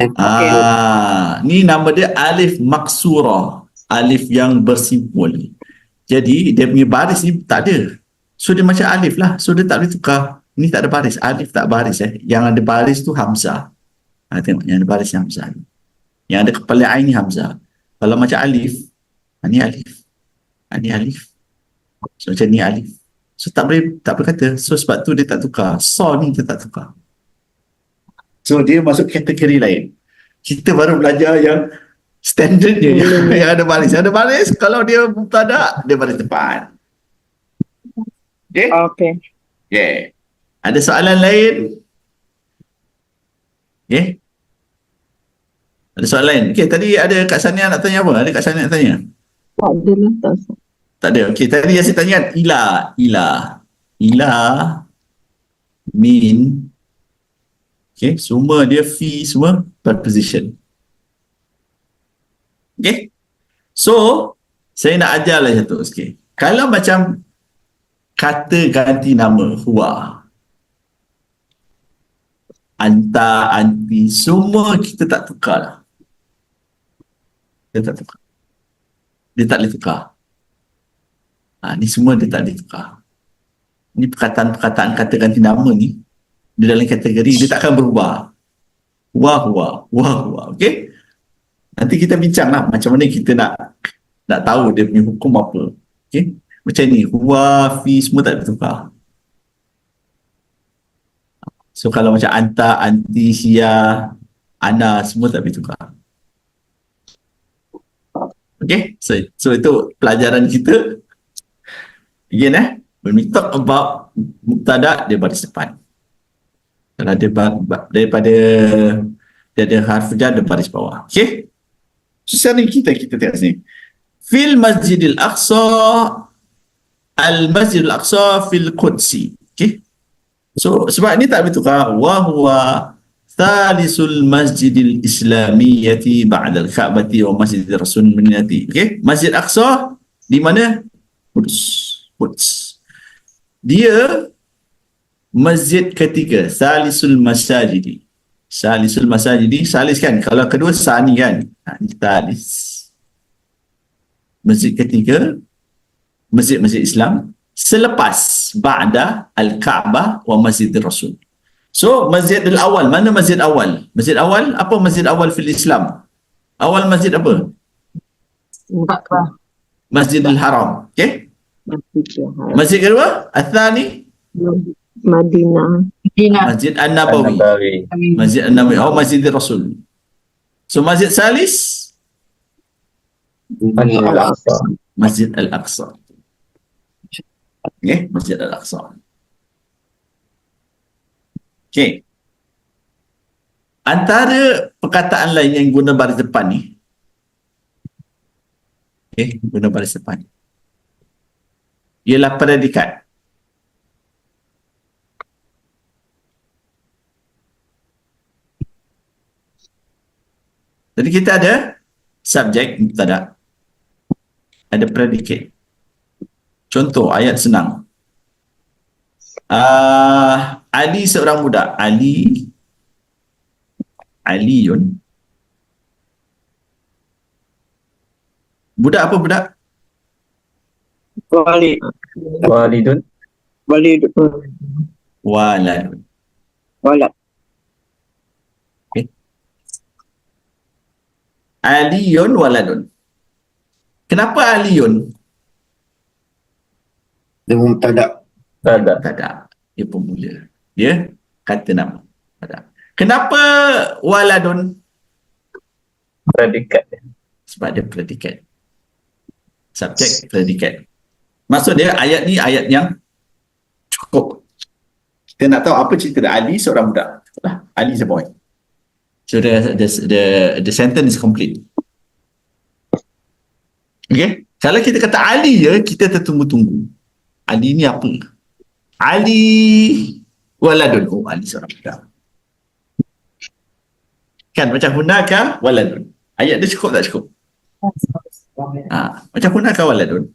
Ni nama dia alif maksurah. Alif yang bersimpul. Jadi dia punya baris ni tak ada. So dia macam alif lah. So dia tak boleh tukar. Ni tak ada baris. Alif tak baris Yang ada baris tu Hamzah. Tengok yang ada baris ni Hamzah. Yang ada kepala ain ni Hamzah. Kalau macam alif, ni alif. Ni alif. So macam ni alif. So tak boleh kata. So sebab tu dia tak tukar. So ni dia tak tukar. So dia masuk kategori lain. Kita baru belajar yang standard je yang ada baris. Yang ada baris, kalau dia mubtada, dia baris depan. Okay? Okay. Okay. Ada soalan lain? Okay. Ada soalan lain? Okay, tadi ada Kak Sania nak tanya apa? Ada Kak Sania nak tanya? Tak ada lah, tak. Tak ada. Okay, tadi yang saya tanya kan, Ila, min. Okay, semua dia fi, semua preposition. Okay. So, saya nak ajar lah satu sikit. Kalau macam kata ganti nama, huwa, anta, anti, semua kita tak tukar lah. Dia tak tukar. Dia tak boleh tukar. Ni semua dia tak boleh tukar. Ni perkataan-perkataan kata ganti nama ni, dia dalam kategori, dia takkan berubah. Huwa. Okay? Nanti kita bincang lah macam mana kita nak tahu dia punya hukum apa. Okay? Macam ni, huwa, fi, semua tak boleh tukar. So kalau macam anta, anti, sia, ana, semua tak boleh tukar. Okay? So itu pelajaran kita. Again when we talk about mubtada, dia baris depan. Kalau dia daripada dia ada harf jar, dia baris bawah. Okay? So sekarang kita tengok sini. Fil Masjidil Aqsa, Al-Masjidil Aqsa fil Qudsi. Okay? So sebab ni tak boleh tukar. Wa huwa thalisul Masjidil Islamiyyati ba'da al-Ka'bati wa Masjidil Rasul Minnati. Okay? Masjid Aqsa di mana? Quds. Dia masjid ketiga, Salisul Masajidi. Salisul Masajidi, salis kan? Kalau kedua sani kan? Ini salis. Masjid ketiga, masjid-masjid Islam selepas ba'da al-Ka'bah wa Masjidil Rasul. So, Masjidil Awal, mana masjid awal? Masjid awal, apa masjid awal fil Islam? Awal masjid apa? Masjidil Haram. Okay? Masjid kedua, Athani, Madinah. Masjid An-Nabawi. Masjid An-Nabawi. Oh, Masjidil Rasul. So, Masjid Salis, Al-Aqsa. Masjid Al-Aqsa. Okay, Masjid Al-Aqsa. Okay. Antara perkataan lain yang guna baris depan ni, guna baris depan ni, ialah predikat. Jadi kita ada subjek mubtada, ada predikat. Contoh ayat senang. Ali seorang budak. Aliyun. Budak apa budak? Walidun. Walad. Aliyun waladun. Kenapa Aliyun? Dia mubtada. Tak. Dia pemula. Dia kata nama. Tak. Kenapa waladun? Predikat. Sebab dia predikat. Subjek, predikat. Maksud dia ayat ni ayat yang cukup. Kita nak tahu apa cerita dia. Ali seorang budak. Ali is a boy. So the sentence is complete. Okay? Kalau kita kata Ali je, kita tertunggu-tunggu. Ali ni apa? Ali waladun. Oh, Ali seorang budak. Kan macam hunaka waladun. Ayat dia cukup tak cukup? Macam hunaka waladun.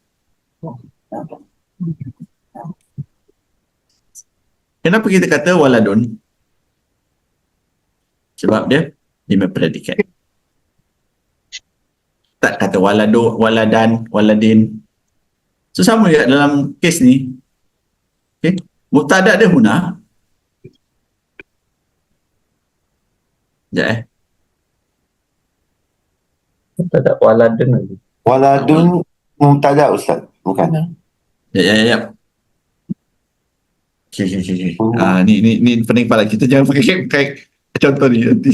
Kenapa kita kata waladun? Sebab dia predikat. Tak kata walado, waladan, waladin. So sama juga dalam kes ni. Okay. Mubtada dia huna. Sekejap Tak ada waladun lagi. Waladun mubtada Ustaz. Bukan. Ya. Okay. Ni pening kepala. Kita jangan pakai contoh ni nanti.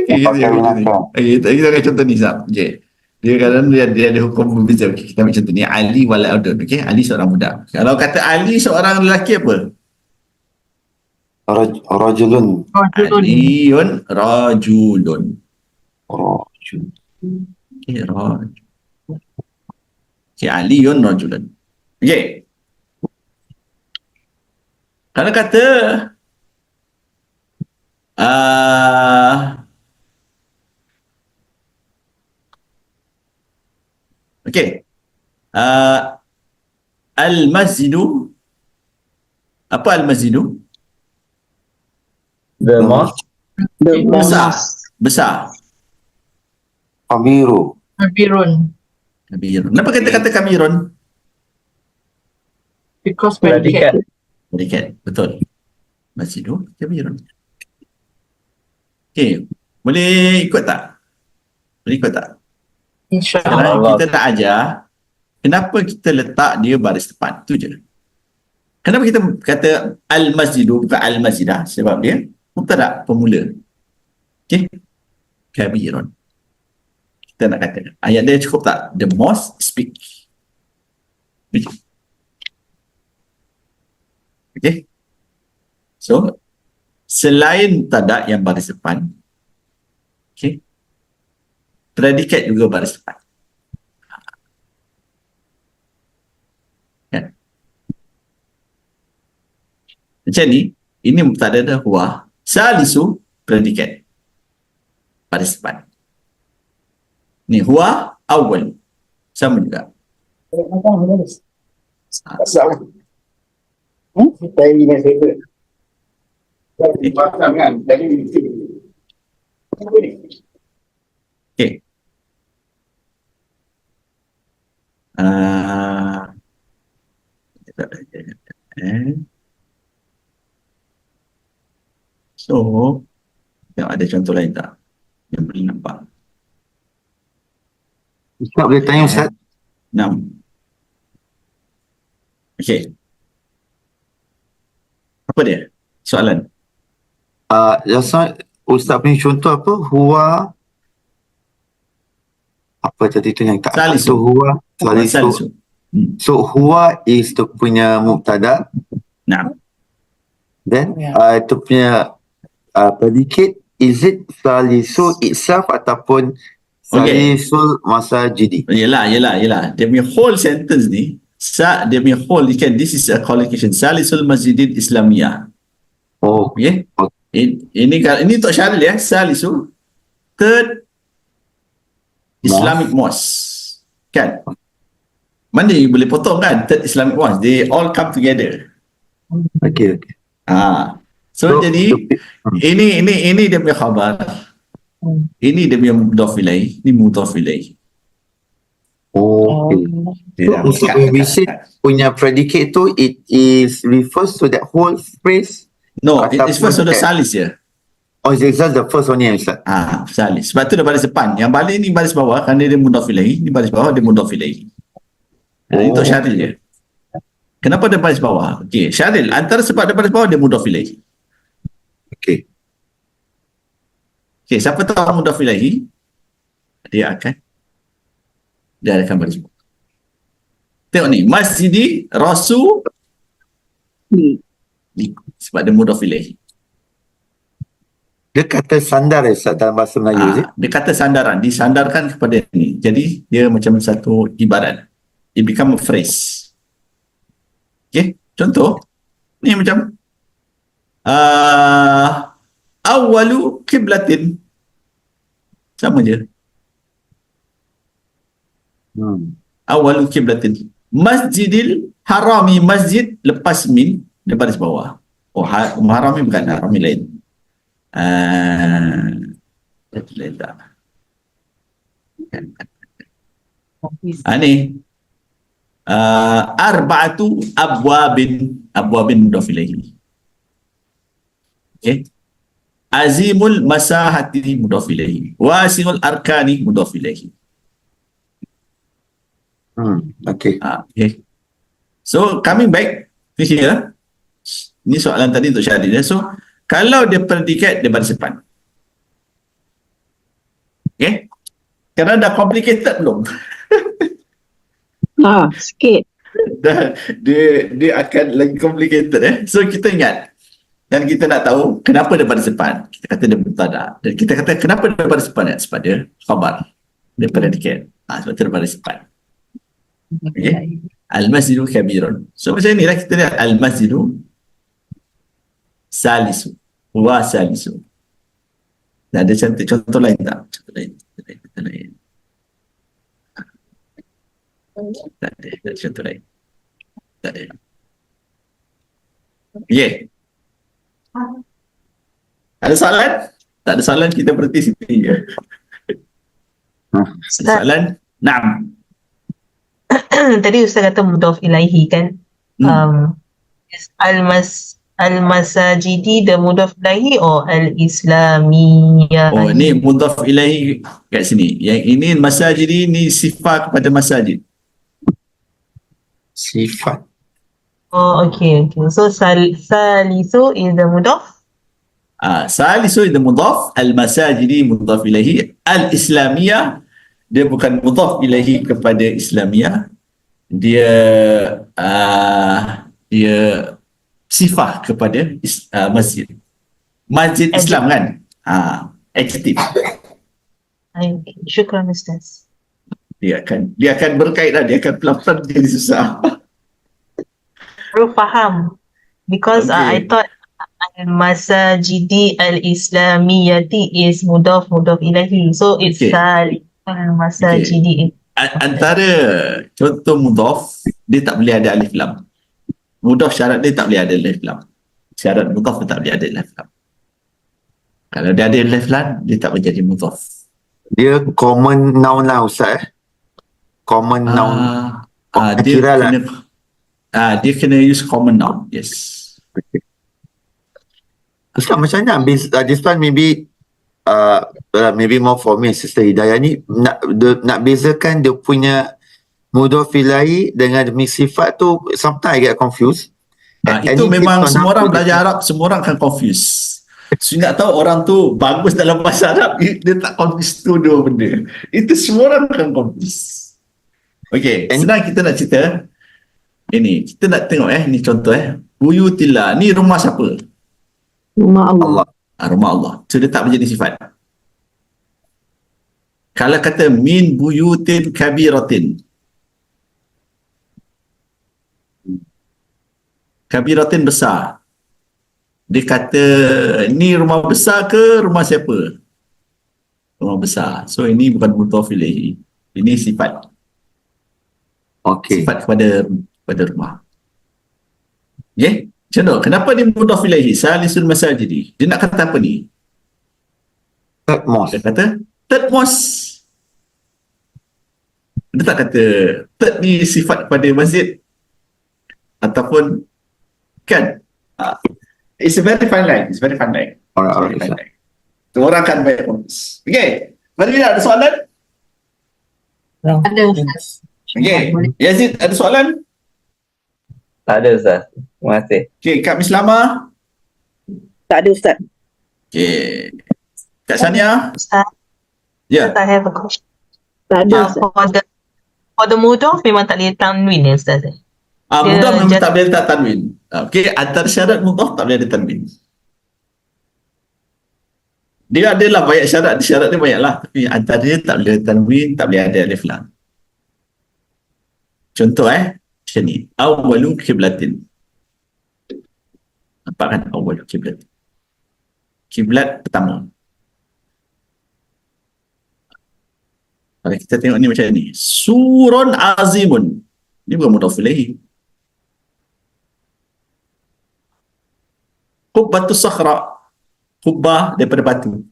Pakai binatang. Kita pakai contoh ni, Zab. Okay. Dia kadang dia ada hukum berbeza. Okay, kita ambil contoh ni. Ali waladun. Okay. Ali seorang budak. Kalau kata Ali seorang lelaki apa? Rajulun. Aliyun rajulun. Rajul. Okay, rajul. Okay, Aliyun rajulun. Okay. Kalau kata okay. Al-masjidu. Apa al-masjidu? The mosque. The Besar. Kabiru. Kabirun. Kabirun. Kenapa kata kabirun? Because Predikat. Predikat. Betul. Masjidu kabirun. Okay. Boleh ikut tak? InsyaAllah. Sekarang Allah. kita nak ajar kenapa kita letak dia baris depan. Tu je. Kenapa kita kata al-masjidu bukan al-masjidah? Sebab dia mubtada pemula. Okay. Kabirun. Kita nak kata ayat dia cukup tak? The mosque speak. Okay. So selain mubtada yang baris depan, okay, predikat juga baris depan. Kan? Macam ni, ini mubtada dah huwa, salisu predikat baris depan. Ni huwa awal. Sama juga. Okay. So, tengok ada contoh lain tak yang boleh nampak? Ustaz boleh tanya Ustaz? 6. Okay. Apa dia? Soalan. Jasa Ustaz punya contoh apa? Huwa apa tadi tu yang tak Salisu. tu huwa salisu. Salisu. So huwa is tu punya mubtada, Nah. then tu punya predicate, is it salisu itself ataupun salisul masajidi? Yelah. Dia punya whole sentence ni, dia punya whole, this is a collocation. Salisul Masjidil Islamiyah. Oh, Okay. okay. Ini untuk Syaril ya. Salisu, third Islamic Mosque. Kan? Mana you boleh potong kan? Third Islamic Mosque. They all come together. Okay. So jadi, ini dia punya khabar. Ini dia punya mudhaf ilaih. Ini mudhaf ilaih. Okay. Dia dah So, when we say punya predicate tu, it is refers to that whole phrase. No, it's first on the salis je. Oh, it's just the first one ya Ustaz? Salis. Sebab tu dia baris depan. Yang balik ni baris bawah kerana dia mudhaf ilaih. Ni baris bawah dia mudhaf ilaih. Jadi untuk Syaril je. Kenapa dia baris bawah? Okey, Syaril, antara sebab dia baris bawah dia mudhaf ilaih. Okay. Okey, siapa tahu mudhaf ilaih? Dia akan baris bawah. Tengok ni, Masjidi Rasul sebab dia mudhaf ilaih. Dia kata sandar ya Ustaz dalam bahasa Melayu, is it? Dia kata sandaran, disandarkan kepada ni. Jadi dia macam satu ibarat. It become a phrase. Okay, contoh ni macam awalu kiblatin, sama je. Awalu kiblatin, Masjidil Harami, masjid lepas min dia baris bawah. Harami bukan, Harami lain. Lain tak. Ni arba'atu abwabin mudhaf ilaihi. Okay. Azimul masahati mudhaf ilaihi. Wasi'ul arkani mudhaf ilaihi. Okay. Okay. So coming back to here, ni soalan tadi untuk Syahrir. So kalau dia predikat dia baris depan. Okay. Kerana dah complicated belum? Sikit. dia akan lagi complicated. So kita ingat dan kita nak tahu kenapa dia baris depan. Kita kata dia mubtada. Dan kita kata kenapa dia baris depan? Sebab dia khabar. Dia predikat. Sebab dia baris depan. Okay. Al-masjidu kabirun. So macam inilah kita lihat al-masjidu salisu. Wa salisu. Ada contoh lain tak? Contoh lain. Tak ada contoh lain. Tak ada. Okay. Ada soalan? Tak ada soalan, kita berhenti sini. Ada soalan? Naam. Tadi Ustaz kata mudhaf ilaihi kan. Is al-masajidi the mudhaf ilaihi or al-islamiyah? Oh, ni mudhaf ilaihi kat sini. Yang ini masajidi ni sifat kepada masajid. Sifat. Oh, okay. So salisu is the mudhaf. Salisu is the mudhaf, al-masajidi mudhaf ilaihi, al-islamiyah dia bukan mudhaf ilaihi kepada Islamiyah, dia sifat kepada masjid. Masjid Islam kan? Adjektif. Okay. Syukran Ustaz. Dia akan berkait lah, dia akan pelan-pelan jadi susah. Baru faham. Because I thought al-masajidi al-islamiyati is mudhaf ilaihi. So it's al-masajidi. Antara contoh mudhaf, dia tak boleh ada alif lam. Mudhaf syarat dia tak boleh ada alif lam. Syarat mudhaf dia tak boleh ada alif lam. Kalau dia ada alif lam, dia tak boleh jadi mudhaf. Dia common noun lah Ustaz. Common noun. Dia kena use common noun. Yes. Ustaz macam mana this one maybe maybe more for me Sister Hidayah ni nak bezakan dia punya mudhaf ilaihi dengan demi sifat tu, sometimes I get confused. Itu memang semua orang belajar Arab, semua orang akan confuse. So nak tahu orang tu bagus dalam bahasa Arab, dia tak confuse tu dua benda. Itu semua orang akan confuse. Okay, senang kita nak cerita. Ini, kita nak tengok ni contoh Buyutillah, ni rumah siapa? Rumah Allah. Rumah Allah. So dia tak menjadi sifat. Kalau kata min buyutin kabiratin. Kabiratin besar. Dia kata ni rumah besar ke rumah siapa? Rumah besar. So ini bukan mudhaf ilaihi. Ini sifat. Okay. Sifat kepada rumah. Okay? Macam tu? Kenapa dia mudhaf ilaihi? Salisul masajidi. Dia nak kata apa ni? Third mosque. Dia kata third mosque. Dia tak kata third ni sifat kepada masjid ataupun kan? It's a very fine line. It's very fine line. Alright. Semua orang akan baik fokus. Okay. Farida, ada soalan? Ada Ustaz. Okay. Yazid, ada soalan? Tak ada Ustaz. Terima kasih. Okay. Kak Mislama? Tak ada Ustaz. Okay. Kak Sania? Ustaz, Ya. I have a question. Tak ada Ustaz. For the mudhaf memang tak boleh tanwin ya Ustaz. Mudhaf memang tak boleh letak tanwin. Okay. Antara syarat mudhaf tak boleh ada tanwin. Dia adalah banyak syarat. Syarat dia banyak lah. Tapi antaranya tak boleh ada tanwin, tak boleh ada alif lam. Contoh macam ni. Awalu kiblatin. Nampak kan? Awalu kiblatin. Kiblat pertama. Kalau kita tengok ni macam ni. Surun azimun. Ni bukan mudhaf ilaihi. Qubbatus sakhra. Kubbah daripada batu.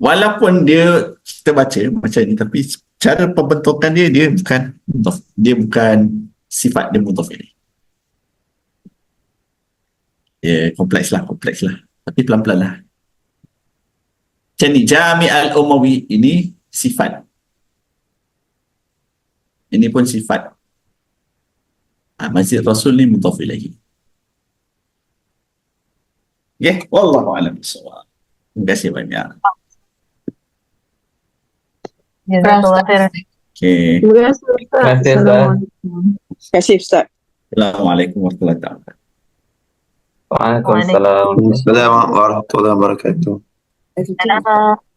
Walaupun dia kita baca macam ni, tapi cara pembentukan dia bukan mudhaf, dia bukan sifat, dia mudhaf ilaih. Ya, kompleks lah. Tapi pelan-pelan lah. Macam ni, Jami' al-Umawi ini sifat. Ini pun sifat. Masjid Rasul ni mudhaf ilaih. Okay, wallahu a'lam bissawab. Terima kasih banyak. Jazakallah khairan. Okay. Terima kasih Ustaz. Terima kasih, Ustaz. Assalamualaikum. Terima kasih Ustaz. Assalamualaikum warahmatullahi wabarakatuh. Waalaikumsalam. Assalamualaikum warahmatullahi wabarakatuh. Salam.